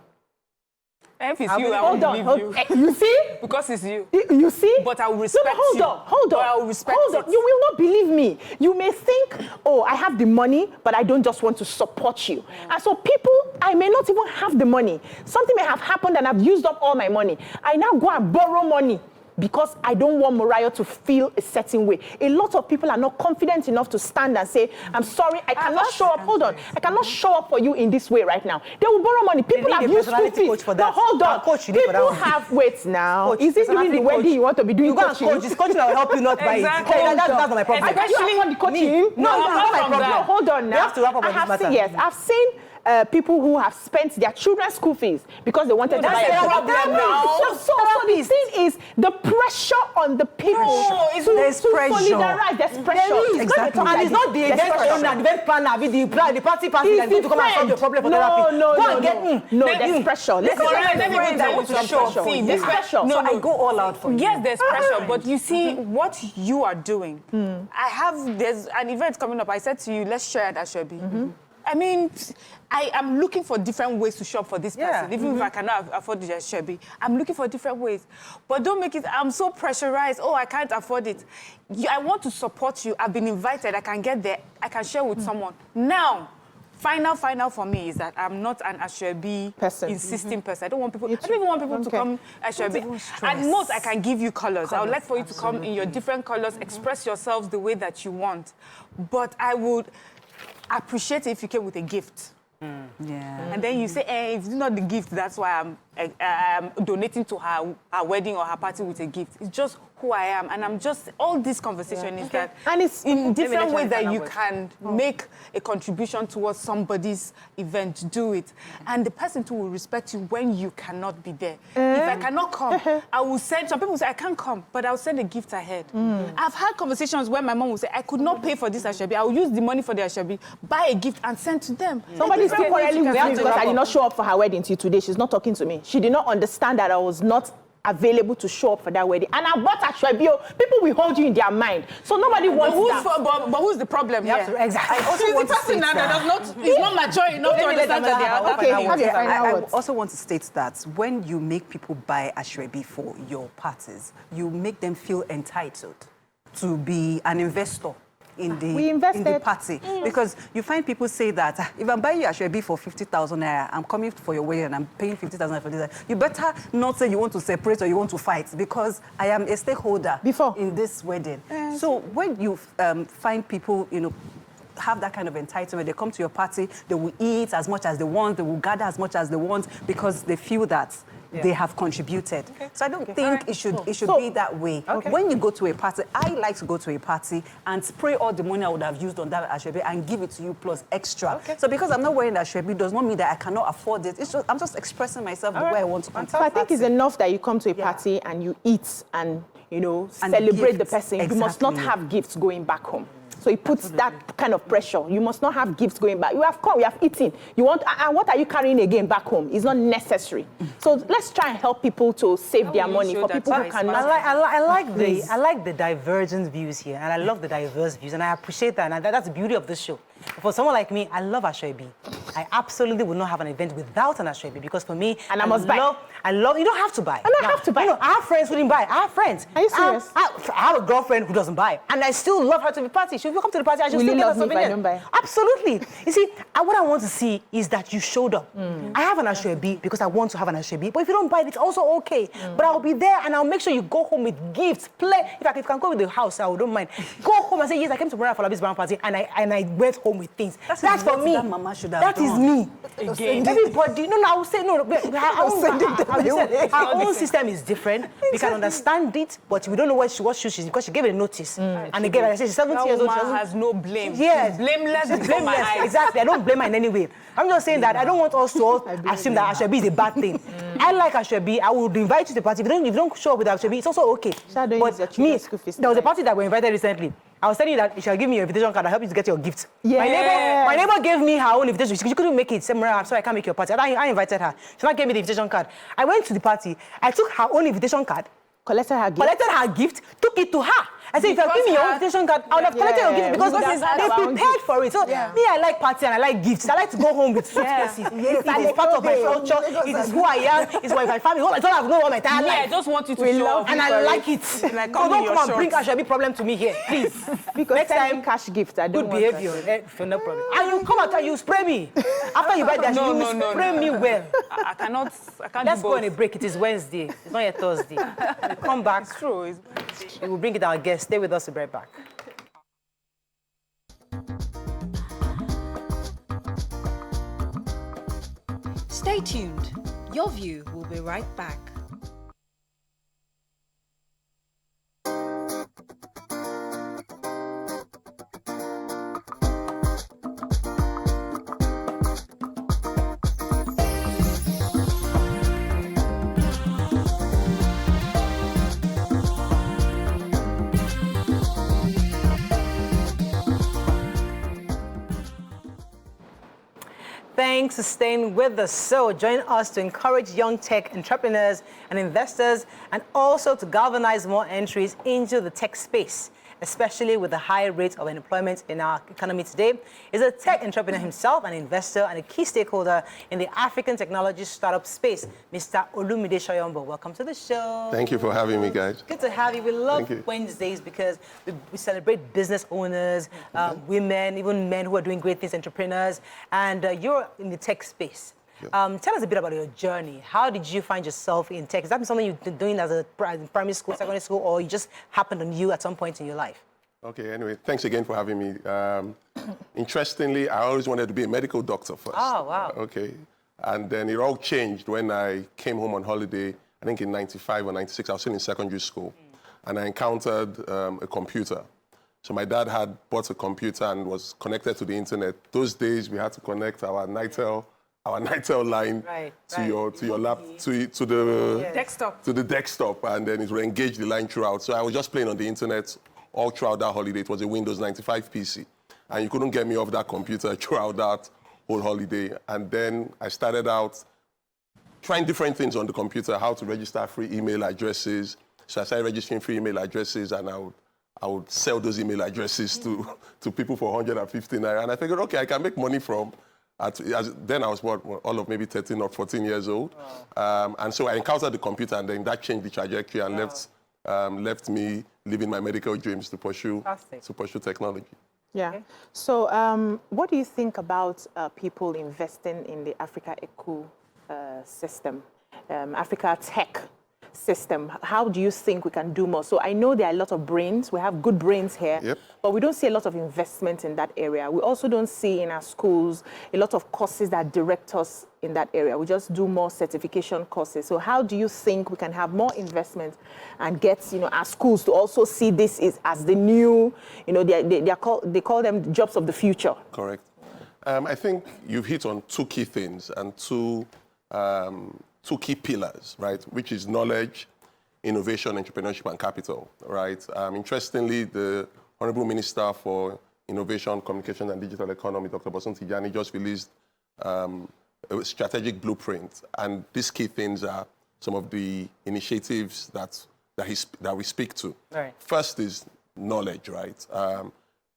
If it's you, I won't believe you. You see? Because it's you. You see? But I will respect you. Hold on. I will respect it. You will not believe me. You may think, oh, I have the money, but I don't just want to support you. And so people, I may not even have the money. Something may have happened and I've used up all my money. I now go and borrow money because I don't want Mariah to feel a certain way. A lot of people are not confident enough to stand and say, I'm sorry, I cannot show up. Hold on. I cannot show up for you in this way right now. They will borrow money. People have used school fees. No, hold on. People have, wait now. Coach, is it during the wedding you want to be doing coaching? Coach, it's coaching that will help you not buy it. That's not my problem. Especially the coaching. No, not my problem. No, hold on now. We have to wrap up on this matter. Yes, I've seen people who have spent their children's school fees because they wanted to buy a problem now. So the thing is the pressure on the people there's pressure. Solidarize. There's pressure. Exactly. And it's not the event owner, the event planner, the party person that's going to come and solve the problem for therapy. No, there's pressure. There's pressure. So I go all out for you. Yes, there's pressure, but you see what you are doing. There's an event coming up. I said to you, let's share at Asoebi. I mean, I am looking for different ways to shop for this person. Even if I cannot afford the Asoebi, I'm looking for different ways. But don't make it, I'm so pressurized. Oh, I can't afford it. I want to support you. I've been invited. I can get there. I can share with someone. Now, final for me is that I'm not an Asoebi insisting person. I don't even want people to come Asoebi. At most, I can give you colors. I would like for you to come in your different colors, express yourselves the way that you want. But I would appreciate it if you came with a gift. And then you say, if it's not the gift, that's why I'm donating to her wedding or her party with a gift. It's just who I am. And I'm just, all this conversation is that and it's in different ways that you can make a contribution towards somebody's event, do it. And the person too will respect you when you cannot be there. If I cannot come, I will send, some people say, I can't come, but I'll send a gift ahead. I've had conversations where my mom will say, I could not pay for this Asoebi. I'll use the money for the Asoebi, buy a gift and send to them. Somebody's still quarreling with me because I did not show up for her wedding till today. She's not talking to me. She did not understand that I was not available to show up for that wedding. And I bought Asoebi. People will hold you in their mind. So nobody wants that. But who's the problem here? Exactly. I also want to state that. He's not mature enough to understand that they are okay, I also want to state that when you make people buy Asoebi for your parties, you make them feel entitled to be an investor in the party. Because you find people say that if I'm buying you Asoebi for 50,000 naira, I'm coming for your wedding and I'm paying 50,000 for this. You better not say you want to separate or you want to fight because I am a stakeholder in this wedding. So when you find people, have that kind of entitlement, they come to your party, they will eat as much as they want, they will gather as much as they want because they feel that they have contributed. So I don't think it should be that way. When you go to a party, I like to go to a party and spray all the money I would have used on that Asoebi and give it to you plus extra. So because I'm not wearing Asoebi does not mean that I cannot afford it. It's just, I'm just expressing myself the way I want to come to a party. So I think it's enough that you come to a party and you eat and celebrate the person. You must not have gifts going back home. So it puts that kind of pressure. You must not have gifts going back. You have come, you have eaten. You want, and what are you carrying again back home? It's not necessary. So let's try and help people to save their money for people who cannot. I like the divergent views here, and I love the diverse views, and I appreciate that. And that's the beauty of this show. For someone like me, I love Asoebi. I absolutely would not have an event without an Asoebi because for me, I must buy. I love. You don't have to buy. I don't have to buy. I have friends who didn't buy. I have friends. Are you serious? I have a girlfriend who doesn't buy, and I still love her to the party. She'll come to the party and she'll still get a souvenir. Absolutely. You see, what I want to see is that you showed up. I have an Asoebi because I want to have an Asoebi, but if you don't buy it, it's also okay. But I'll be there and I'll make sure you go home with gifts. Play. In fact, if you can go with the house, I don't mind. Go home and say, yes, I came to Mariah Falabi's brown party and I went home with things. That's for me. That mama should have that done. Is me. Again. Everybody. No, I will say no. I won't send it. As you said, our own system is different. We can understand it, but we don't know what shoes she's because she gave a notice. And again, like I said, she's 70 years old. That woman has no blame. Yes. She's blameless before my eyes. Exactly. I don't blame her in any way. I'm just saying that I don't want us to all assume that Asoebi is a bad thing. I like Asoebi. I would invite you to the party. If you don't show up with Asoebi, it's also okay. But me, there was a party that we invited recently. I was telling you that she'll give me your invitation card. I'll help you to get your gift. Yes. My neighbor gave me her own invitation. She couldn't make it. Said, Maria, I'm sorry, I can't make your party. I invited her. She not gave me the invitation card. I went to the party. I took her own invitation card. Collected her gift, took it to her. I said, if you give me your invitation card, I would have collected your gift because they prepared for it. So me, I like party and I like gifts. I like to go home with suitcases. It is part of my culture. It is who I am. It's my family. I don't have no my entire life. I just want you to show off. And I like it. Like, don't come and bring Asoebi problem to me here, please. Because next time, cash gift. I don't good behavior. No problem. And you come out and you spray me. After you buy that, you spray me well. I can't Let's do go on a both. break. It is Wednesday. It's not yet Thursday. When we come back. It's true. We will bring it our guest. Stay with us. We'll be right back. Stay tuned. Your View will be right back. Thanks for staying with us. So join us to encourage young tech entrepreneurs and investors and also to galvanize more entries into the tech space, especially with the high rate of unemployment in our economy today. Is a tech entrepreneur himself, an investor, and a key stakeholder in the African technology startup space, Mr. Olumide Soyombo. Welcome to the show. Thank you for having me, guys. Good to have you. We love you. Wednesdays because we celebrate business owners, women, even men who are doing great things, entrepreneurs, and you're in the tech space. Tell us a bit about your journey. How did you find yourself in tech? Is that something you've been doing as a primary school, secondary school, or you just happened on you at some point in your life? Okay, anyway, thanks again for having me. Interestingly, I always wanted to be a medical doctor first. Oh, wow. Okay. And then it all changed when I came home on holiday, I think in 95 or 96, I was still in secondary school. And I encountered a computer. So my dad had bought a computer and was connected to the internet. Those days, we had to connect our Nitel line to your lap to the Desktop. to the desktop, and then it would engage the line throughout. So I was just playing on the internet all throughout that holiday. It was a Windows 95 PC, and you couldn't get me off that computer throughout that whole holiday. And then I started out trying different things on the computer, how to register free email addresses. So I started registering free email addresses, and I would sell those email addresses to people for 150 naira. And I figured, okay, I can make money from. Then I was all of maybe 13 or 14 years old. And so I encountered the computer, and then that changed the trajectory and left me living my medical dreams to pursue technology. Yeah. Okay. So what do you think about people investing in the Africa Eco system, Africa Tech system? How do you think we can do more? So I know there are a lot of brains. We have good brains here, but we don't see a lot of investment in that area. We also don't see in our schools a lot of courses that direct us in that area. We just do more certification courses. So how do you think we can have more investment and get, our schools to also see this as the new, they call them jobs of the future? Correct. I think you've hit on two key things and two key pillars, right? Which is knowledge, innovation, entrepreneurship, and capital, right? Interestingly, the Honorable Minister for Innovation, Communication, and Digital Economy, Dr. Bosun Tijani, just released a strategic blueprint, and these key things are some of the initiatives that we speak to. Right. First is knowledge, right?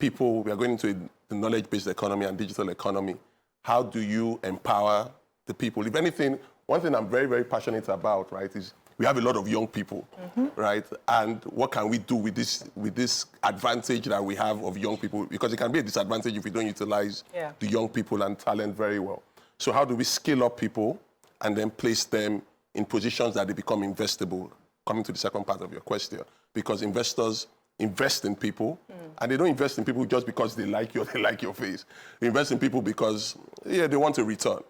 We are going into the knowledge-based economy and digital economy. How do you empower the people? If anything, one thing I'm very, very passionate about, right, is we have a lot of young people, right? And what can we do with this advantage that we have of young people? Because it can be a disadvantage if we don't utilize the young people and talent very well. So how do we scale up people and then place them in positions that they become investable? Coming to the second part of your question, because investors invest in people, and they don't invest in people just because they like you or they like your face. They invest in people because, they want a return.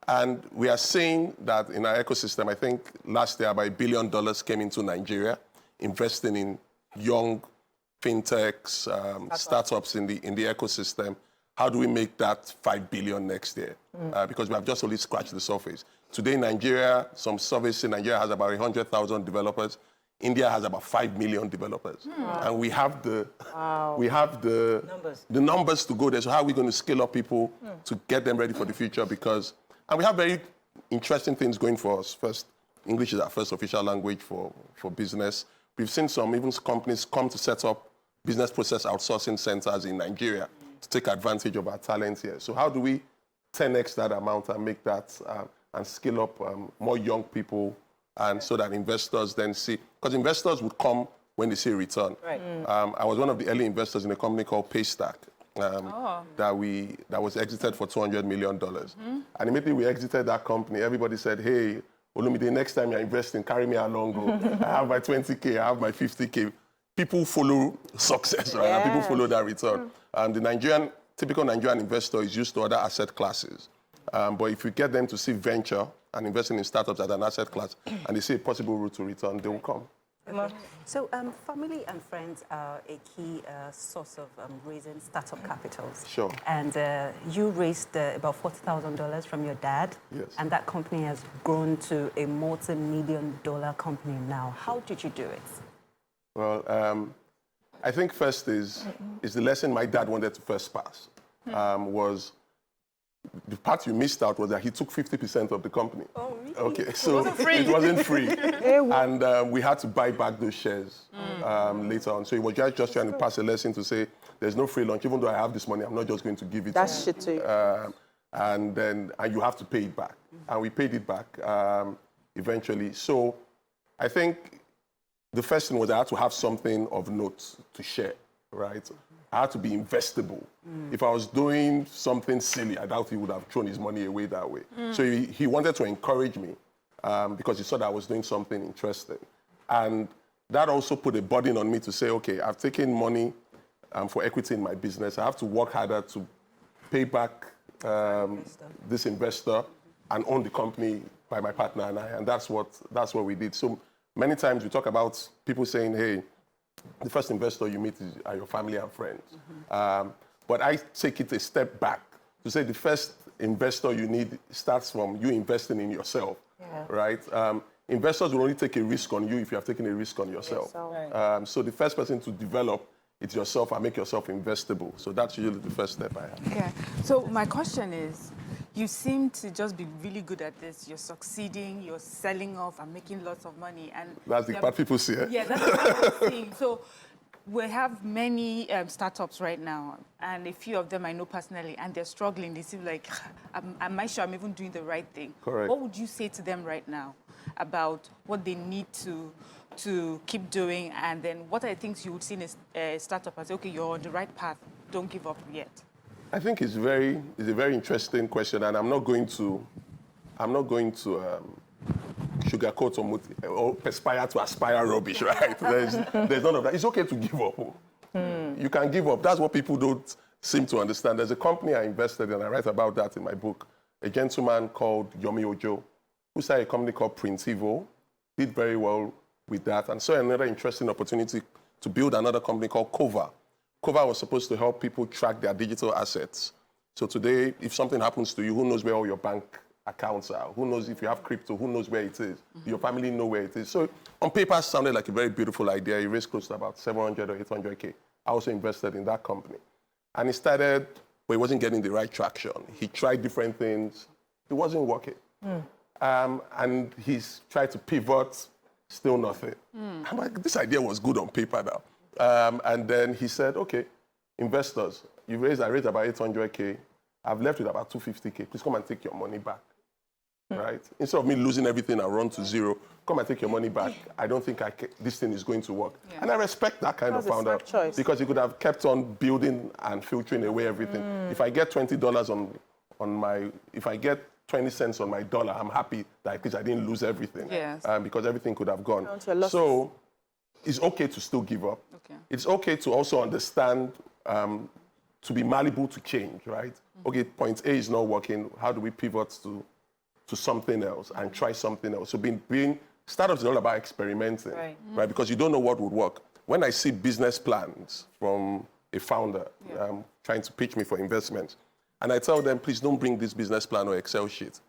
And we are seeing that in our ecosystem, I think last year about $1 billion came into Nigeria, investing in young fintechs, startups in the ecosystem. How do we make that 5 billion next year? Because we have just only scratched the surface. Today, Nigeria, some surveys in Nigeria has about 100,000 developers. India has about 5 million developers. And we have the numbers to go there. So how are we going to scale up people to get them ready for the future? Because, and we have very interesting things going for us. First, English is our first official language for business. We've seen some even companies come to set up business process outsourcing centers in Nigeria to take advantage of our talent here. So how do we 10x that amount and make that and scale up more young people, and so that investors then see, because investors would come when they see a return. Right. I was one of the early investors in a company called Paystack that was exited for $200 million. And immediately we exited that company, everybody said, hey, Olumide, next time you're investing, carry me along. I have my 20K, I have my 50K. People follow success, right? And people follow that return. The typical Nigerian investor is used to other asset classes. But if you get them to see venture and investing in startups as an asset class, and they see a possible route to return, they will come. Okay. So family and friends are a key source of raising startup capitals. Sure. And you raised about $40,000 from your dad. Yes. And that company has grown to a multi-million-dollar company now. How did you do it? Well, I think first is the lesson my dad wanted to first pass, was the part you missed out was that he took 50% of the company. Oh, really? Okay, so it wasn't free. And we had to buy back those shares later on. So he was just trying to pass a lesson to say, there's no free lunch. Even though I have this money, I'm not just going to give it to you. That's shit too. And you have to pay it back. And we paid it back eventually. So I think the first thing was I had to have something of note to share, right? I had to be investable. If I was doing something silly, I doubt he would have thrown his money away that way. So he wanted to encourage me because he saw that I was doing something interesting. And that also put a burden on me to say, okay, I've taken money for equity in my business. I have to work harder to pay back this investor and own the company by my partner and I. And that's what we did. So many times we talk about people saying, hey, the first investor you meet are your family and friends. But I take it a step back to say the first investor you need starts from you investing in yourself, right? Investors will only take a risk on you if you have taken a risk on yourself. So the first person to develop it's yourself and make yourself investable. So that's usually the first step I have. Okay. So my question is, you seem to just be really good at this. You're succeeding, you're selling off and making lots of money. And that's the part people see, eh? Yeah, that's what I'm seeing. So we have many startups right now, and a few of them I know personally, and they're struggling. They seem like, I'm not sure I'm even doing the right thing. Correct. What would you say to them right now about what they need to keep doing, and then what are the things you would see in a startup and say, okay, you're on the right path, don't give up yet? I think it's a very interesting question, and I'm not going to sugarcoat or perspire to aspire rubbish, right? There's none of that. It's okay to give up. You can give up. That's what people don't seem to understand. There's a company I invested in, I write about that in my book, a gentleman called Yomi Ojo, who started a company called Printivo, did very well with that, and saw another interesting opportunity to build another company called Cover. Cover was supposed to help people track their digital assets. So today, if something happens to you, who knows where all your bank accounts are? Who knows if you have crypto? Who knows where it is? Your family know where it is. So on paper, it sounded like a very beautiful idea. It raised close to about 700 or 800K. I also invested in that company. And he started, but he wasn't getting the right traction. He tried different things. It wasn't working. And he's tried to pivot, still nothing. I'm like, this idea was good on paper now. And then he said, okay, investors, I raised about 800K. I've left with about 250K. Please come and take your money back, right? Instead of me losing everything and run to zero, come and take your money back. I don't think this thing is going to work. Yeah. And I respect that kind of founder because he could have kept on building and filtering away everything. If I get $20 if I get 20 cents on my dollar, I'm happy that at least I didn't lose everything. Yes. Because everything could have gone. So it's okay to still give up. Okay. It's okay to also understand, to be malleable to change, right? Okay, point A is not working. How do we pivot to to something else and try something else. So startups is all about experimenting, right? Because you don't know what would work. When I see business plans from a founder trying to pitch me for investment, and I tell them, please don't bring this business plan or Excel sheet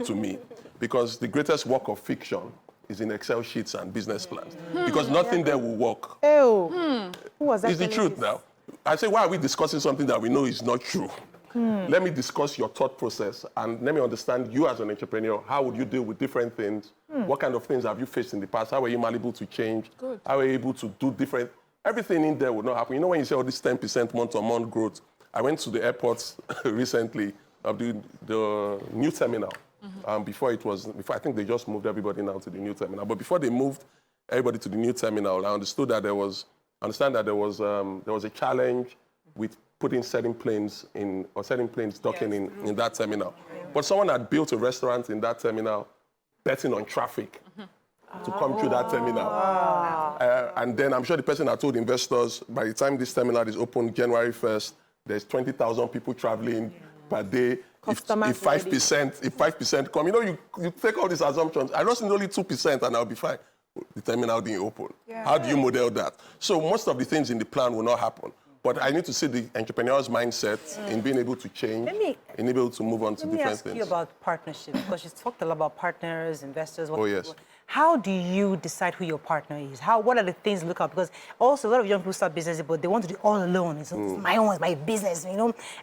to me, because the greatest work of fiction is in Excel sheets and business plans, because nothing there will work. Who was that? It's the truth now. I say, why are we discussing something that we know is not true? Let me discuss your thought process and let me understand you as an entrepreneur. How would you deal with different things? What kind of things have you faced in the past? How were you malleable to change? Good. How were you able to do different? Everything in there would not happen. You know, when you say all this 10% month-on-month growth, I went to the airport recently of the new terminal. Before I think they just moved everybody now to the new terminal. But before they moved everybody to the new terminal, I understood that there was a challenge with putting certain planes docking in that terminal. But someone had built a restaurant in that terminal, betting on traffic to come through that terminal. And then I'm sure the person had told investors, by the time this terminal is open January 1st, there's 20,000 people traveling per day. If 5% come, you take all these assumptions. I just need only 2% and I'll be fine. The terminal didn't open. How do you model that? So most of the things in the plan will not happen. But I need to see the entrepreneur's mindset in being able to change, and able to move on to different things. Let me ask you about partnership, because you talked a lot about partners, investors. Yes. How do you decide who your partner is? What are the things you look at? Because also a lot of young people start businesses, but they want to do it all alone. It's my own, it's my business,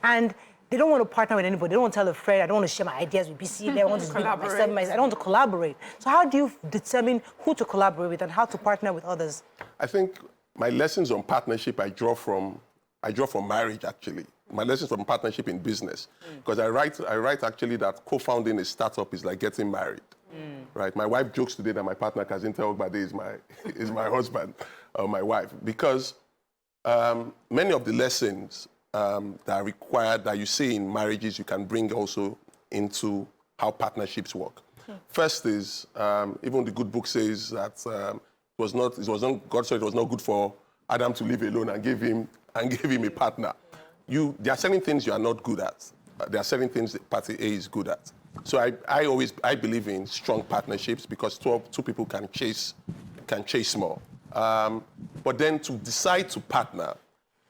and they don't want to partner with anybody. They don't want to tell a friend, I don't want to share my ideas with BC. They want to collaborate. I don't want to collaborate. So how do you determine who to collaborate with and how to partner with others? I think my lessons on partnership I draw from marriage, actually. My lessons from partnership in business. Because I write actually that co-founding a startup is like getting married. Right? My wife jokes today that my partner, Kazinta Ogbade, is my husband or my wife. Because many of the lessons that are required, that you see in marriages, you can bring also into how partnerships work. First is, even the good book says that God said it was not good for Adam to live alone and gave him a partner. There are certain things you are not good at. There are certain things that party A is good at. So I believe in strong partnerships, because two people can chase more. But then to decide to partner,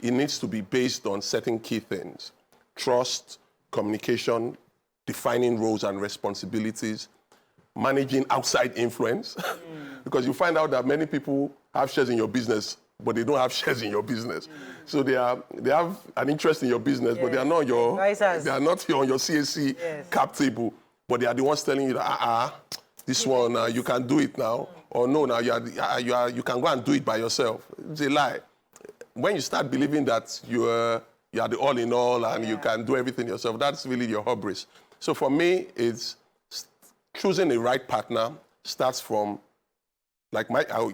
it needs to be based on certain key things: trust, communication, defining roles and responsibilities, managing outside influence. Because you find out that many people have shares in your business, but they don't have shares in your business. So they have an interest in your business, but they are not on your CAC cap table. But they are the ones telling you that this one you can do it now, or no, now you can go and do it by yourself. It's a lie. When you start believing that you are the all in all and you can do everything yourself, that's really your hubris. So for me, it's choosing the right partner starts from, like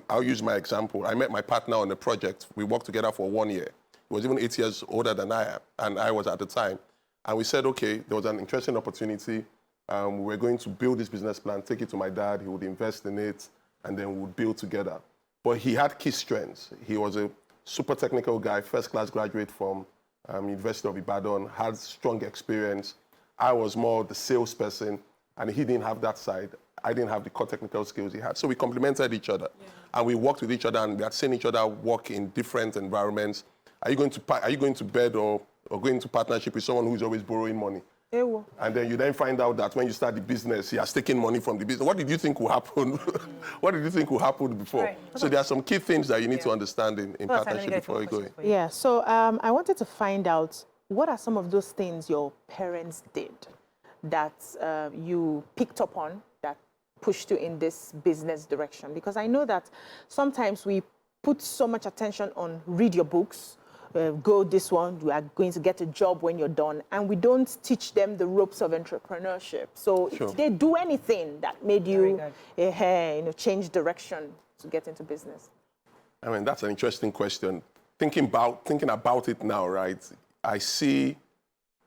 I'll use my example. I met my partner on a project. We worked together for 1 year. He was even 8 years older than I am, and I was at the time. And we said, okay, there was an interesting opportunity. We were going to build this business plan, take it to my dad. He would invest in it, and then we would build together. But he had key strengths. He was a super technical guy, first-class graduate from University of Ibadan, had strong experience. I was more the salesperson, and he didn't have that side. I didn't have the core technical skills he had. So we complemented each other. And we worked with each other, and we had seen each other work in different environments. Are you going to bed or go into partnership with someone who's always borrowing money? And then you find out that when you start the business, he has taken money from the business. What did you think will happen? What did you think will happen before? Right. So there are some key things that you need to understand in partnership before you go in. Yeah, so I wanted to find out, what are some of those things your parents did that you picked up on that pushed you in this business direction? Because I know that sometimes we put so much attention on read your books, go this one, you are going to get a job when you're done, and we don't teach them the ropes of entrepreneurship. So did they do anything that made you change direction to get into business? I mean, that's an interesting question. Thinking about it now, right, I see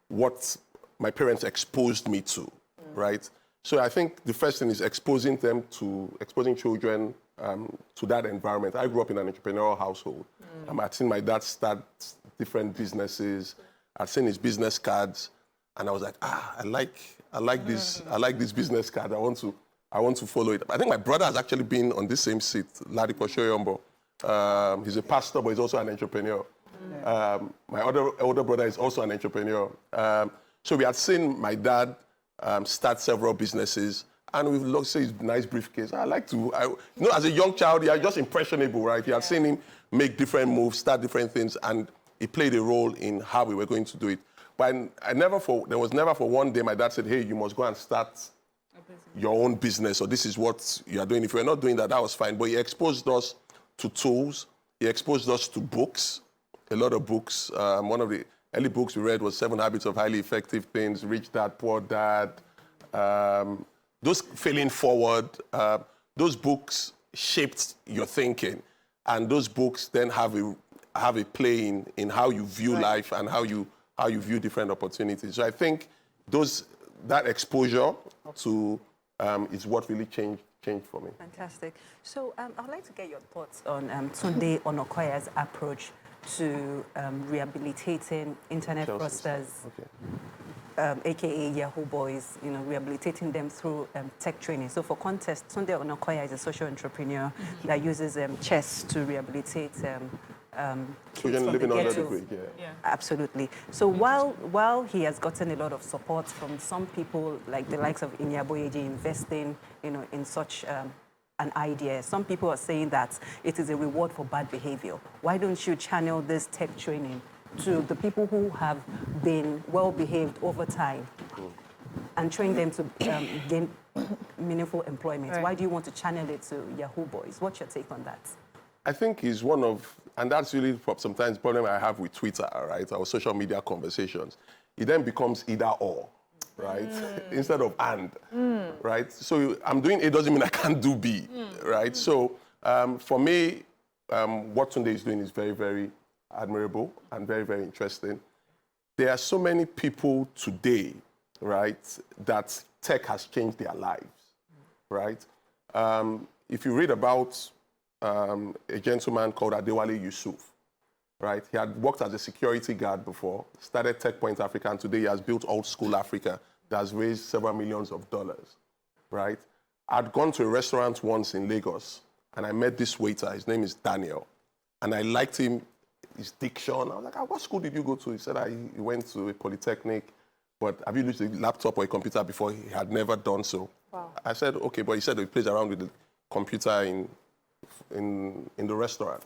what my parents exposed me to, right? So I think the first thing is exposing children to that environment. I grew up in an entrepreneurial household. I'd seen my dad start different businesses. I'd seen his business cards. And I was like, I like this business card. I want to follow it. I think my brother has actually been on this same seat, Ladipo Shoyombo. He's a pastor, but he's also an entrepreneur. My older brother is also an entrepreneur. So we had seen my dad start several businesses, and we've looked, say, his nice briefcase. I like to, as a young child, you are just impressionable, right? You had seen him make different moves, start different things, and it played a role in how we were going to do it. But there was never for one day my dad said, hey, you must go and start your own business, or this is what you are doing. If you're not doing that, that was fine. But he exposed us to tools. He exposed us to books, a lot of books. One of the early books we read was 7 Habits of Highly Effective Things, Rich Dad, Poor Dad. Those Failing Forward, those books shaped your thinking. And those books then have a play in how you view life and how you view different opportunities. So I think that exposure to is what really changed for me. Fantastic. So I'd like to get your thoughts on Tunde Onokoya's approach to rehabilitating internet fraudsters, aka Yahoo boys, rehabilitating them through tech training. So for context, Tunde Onokoya is a social entrepreneur that uses chess to rehabilitate kids from living the under the ghetto. grid, Absolutely. So while he has gotten a lot of support from some people, like the likes of Inyaboyeji, investing, in such an idea, some people are saying that it is a reward for bad behavior. Why don't you channel this tech training to the people who have been well-behaved over time and train them to gain meaningful employment? Right. Why do you want to channel it to Yahoo boys? What's your take on that? I think he's one of, and that's really sometimes the problem I have with Twitter, right, our social media conversations. It then becomes either or, right, instead of and, right? So I'm doing A doesn't mean I can't do B, right? So for me, what Tunde is doing is very, very admirable and very, very interesting. There are so many people today, right, that tech has changed their lives, right? If you read about a gentleman called Adewale Yusuf, right? He had worked as a security guard before, started TechPoint Africa, and today he has built Old School Africa that has raised several millions of dollars, right? I'd gone to a restaurant once in Lagos, and I met this waiter. His name is Daniel, and I liked him, his diction. I was like, what school did you go to? He said he went to a polytechnic, but have you used a laptop or a computer before? He had never done so. Wow. I said, okay, but he said he plays around with the computer in the restaurant.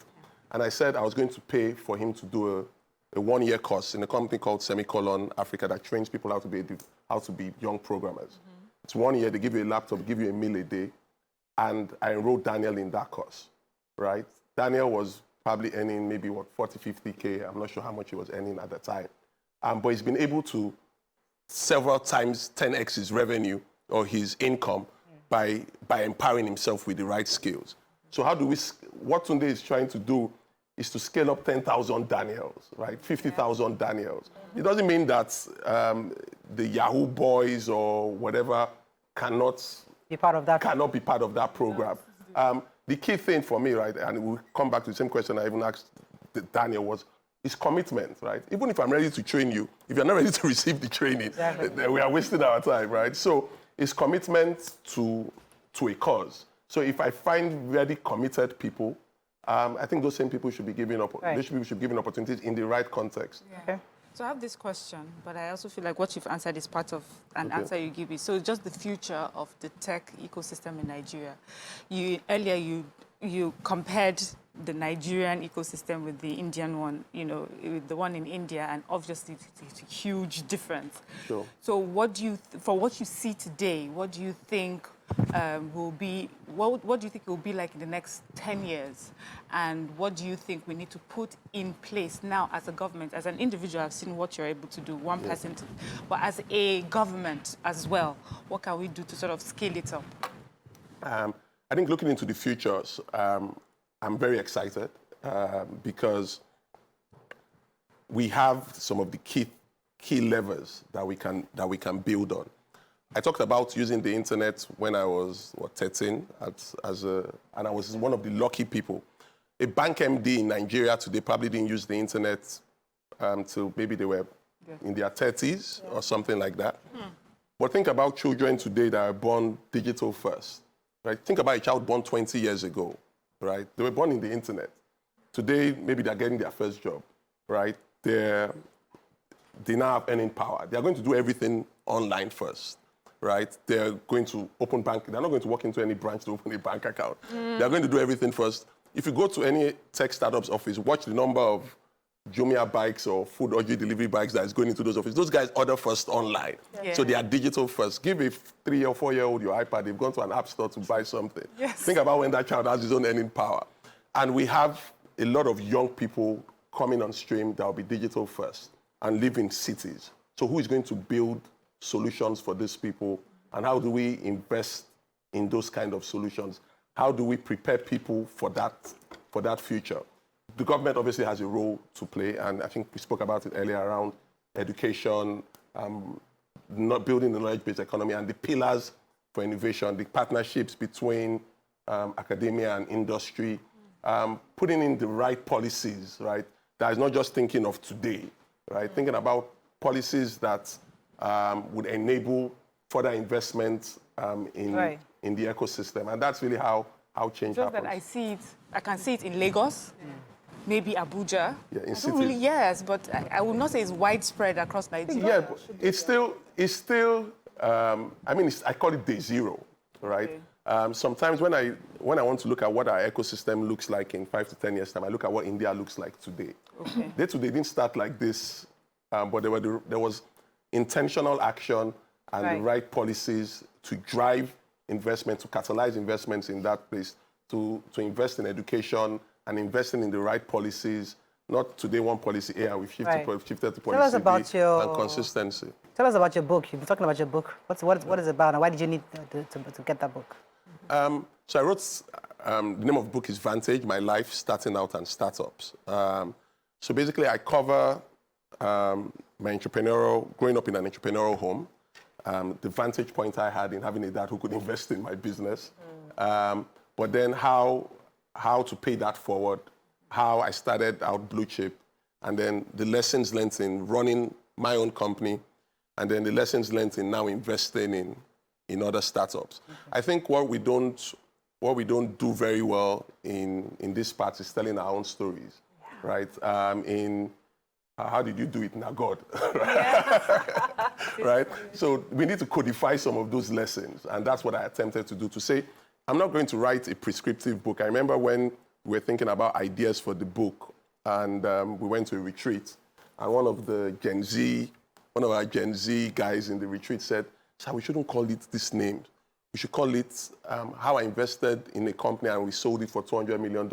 And I said I was going to pay for him to do a one-year course in a company called Semicolon Africa that trains people how to be young programmers. It's 1 year, they give you a laptop, give you a meal a day, and I enrolled Daniel in that course, right? Daniel was probably earning maybe, 40, 50K. I'm not sure how much he was earning at the time. But he's been able to several times 10x his revenue or his income by empowering himself with the right skills. So what Tunde is trying to do is to scale up 10,000 Daniels, right? 50,000 Daniels. It doesn't mean that the Yahoo boys or whatever cannot be part of that program. The key thing for me, right, and we'll come back to the same question I even asked Daniel, is commitment, right? Even if I'm ready to train you, if you're not ready to receive the training, then we are wasting our time, right? So it's commitment to a cause. So if I find very committed people, I think those same people should be given opportunities in the right context. Yeah. Okay. So I have this question, but I also feel like what you've answered is part of an answer you give me. So just the future of the tech ecosystem in Nigeria. Earlier you compared the Nigerian ecosystem with the Indian one, with the one in India, and obviously it's a huge difference. Sure. So for what you see today, what do you think what do you think it will be like in the next 10 years? And what do you think we need to put in place now as a government? As an individual, I've seen what you're able to do, one person, but as a government as well, what can we do to sort of scale it up? I think looking into the futures, I'm very excited because we have some of the key levers that we can build on. I talked about using the internet when I was 13, and I was one of the lucky people. A bank MD in Nigeria today probably didn't use the internet till maybe they were in their 30s or something like that. But think about children today that are born digital first, right? Think about a child born 20 years ago, right? They were born in the internet. Today, maybe they're getting their first job, right? They now have earning power. They're going to do everything online first, right? They're going to open bank. They're not going to walk into any branch to open a bank account. They're going to do everything first. If you go to any tech startup's office, watch the number of Jumia bikes or food or delivery bikes that is going into those offices. Those guys order first online. Yeah. So they are digital first. Give a 3 or 4-year-old your iPad, they've gone to an app store to buy something. Yes. Think about when that child has his own earning power. And we have a lot of young people coming on stream that will be digital first and live in cities. So who is going to build solutions for these people? And how do we invest in those kind of solutions? How do we prepare people for that future? The government obviously has a role to play, and I think we spoke about it earlier around education, not building the knowledge-based economy, and the pillars for innovation, the partnerships between academia and industry, putting in the right policies, right? That is not just thinking of today, right? Thinking about policies that would enable further investment in the ecosystem, and that's really how change happens. Just that I can see it in Lagos. Maybe Abuja. Yeah, in cities. Really, yes, but I would not say it's widespread across Nigeria. Yeah, but it's still. I call it day zero, right? Okay. Sometimes when I want to look at what our ecosystem looks like in 5 to 10 years' time, I look at what India looks like today. Okay. Day to day didn't start like this, but there was intentional action and the right policies to drive investment, to catalyze investments in that place, to invest in education, and investing in the right policies, not today one policy A and we shifted to policy B, and consistency. Tell us about your book. You've been talking about your book. What is it about, and why did you need to get that book? So I wrote, the name of the book is Vantage, My Life Starting Out and Startups. So basically I cover growing up in an entrepreneurial home, the vantage point I had in having a dad who could invest in my business, but then how to pay that forward, how I started out Blue Chip, and then the lessons learned in running my own company, and then the lessons learned in now investing in other startups. I think what we don't do very well in this part is telling our own stories, right? How did you do it? Now, God, right? So we need to codify some of those lessons, and that's what I attempted to do, to say, I'm not going to write a prescriptive book. I remember when we were thinking about ideas for the book, and we went to a retreat, and one of our Gen Z guys in the retreat said, "Sir, we shouldn't call it this name. We should call it How I Invested in a Company and we sold it for $200 million.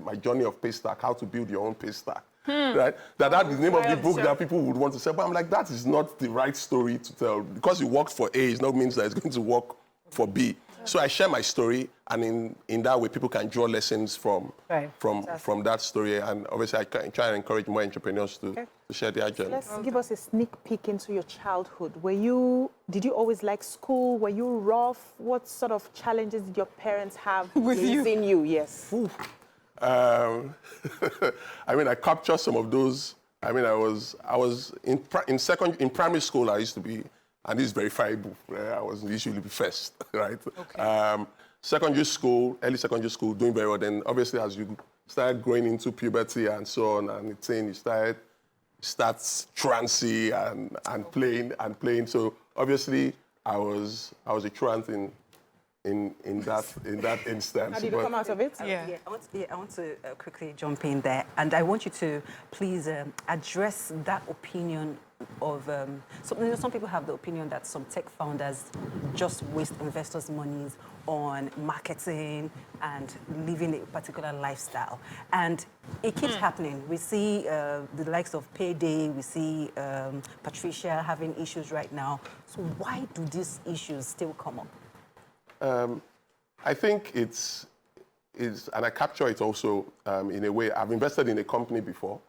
My journey of Paystack, how to build your own Paystack." Right? That's the name of the book that people would want to say. But I'm like, that is not the right story to tell. Because it worked for A, it not means that it's going to work for B. So I share my story, and in that way, people can draw lessons from that story. And obviously, I try and encourage more entrepreneurs to share their journey. Let's give us a sneak peek into your childhood. Did you always like school? Were you rough? What sort of challenges did your parents have raising you? Yes. I mean, I captured some of those. I mean, I was in primary school. I used to be. And this is verifiable. I was usually first, right? Okay. Secondary school, early secondary school, doing very well. Then obviously, as you start growing into puberty and so on, and you start trancy and playing. So obviously, I was a truant in that instance. How did you come out of it? I want to quickly jump in there, and I want you to please address that opinion of some people have the opinion that some tech founders just waste investors' monies on marketing and living a particular lifestyle, and it keeps happening. We see the likes of Payday. We see Patricia having issues right now. So why do these issues still come up? I think it's, and I capture it also in a way. I've invested in a company before,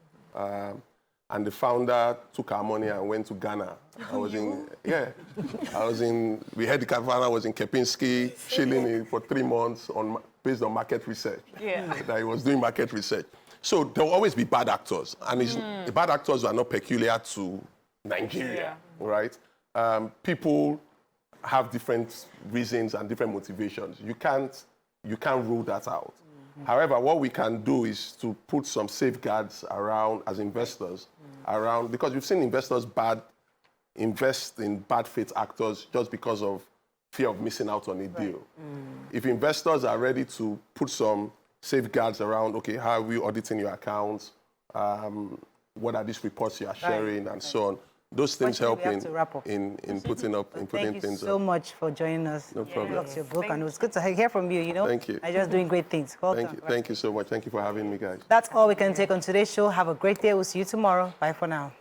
and the founder took our money and went to Ghana. We heard the founder was in Kepinski, chilling for 3 months based on market research. That he was doing market research. So there will always be bad actors, and the bad actors are not peculiar to Nigeria, right? People have different reasons and different motivations. You can't rule that out. However, what we can do is to put some safeguards around, as investors, around, because we've seen investors invest in bad faith actors just because of fear of missing out on a deal. If investors are ready to put some safeguards around, okay, how are we auditing your accounts? What are these reports you are sharing, and so on? Those things help in putting things Thank you so much for joining us. No problem. That's your book, and it was good to hear from you. Thank you. You're just doing great things. Welcome. Thank you so much. Thank you for having me, guys. That's all we can take on today's show. Have a great day. We'll see you tomorrow. Bye for now.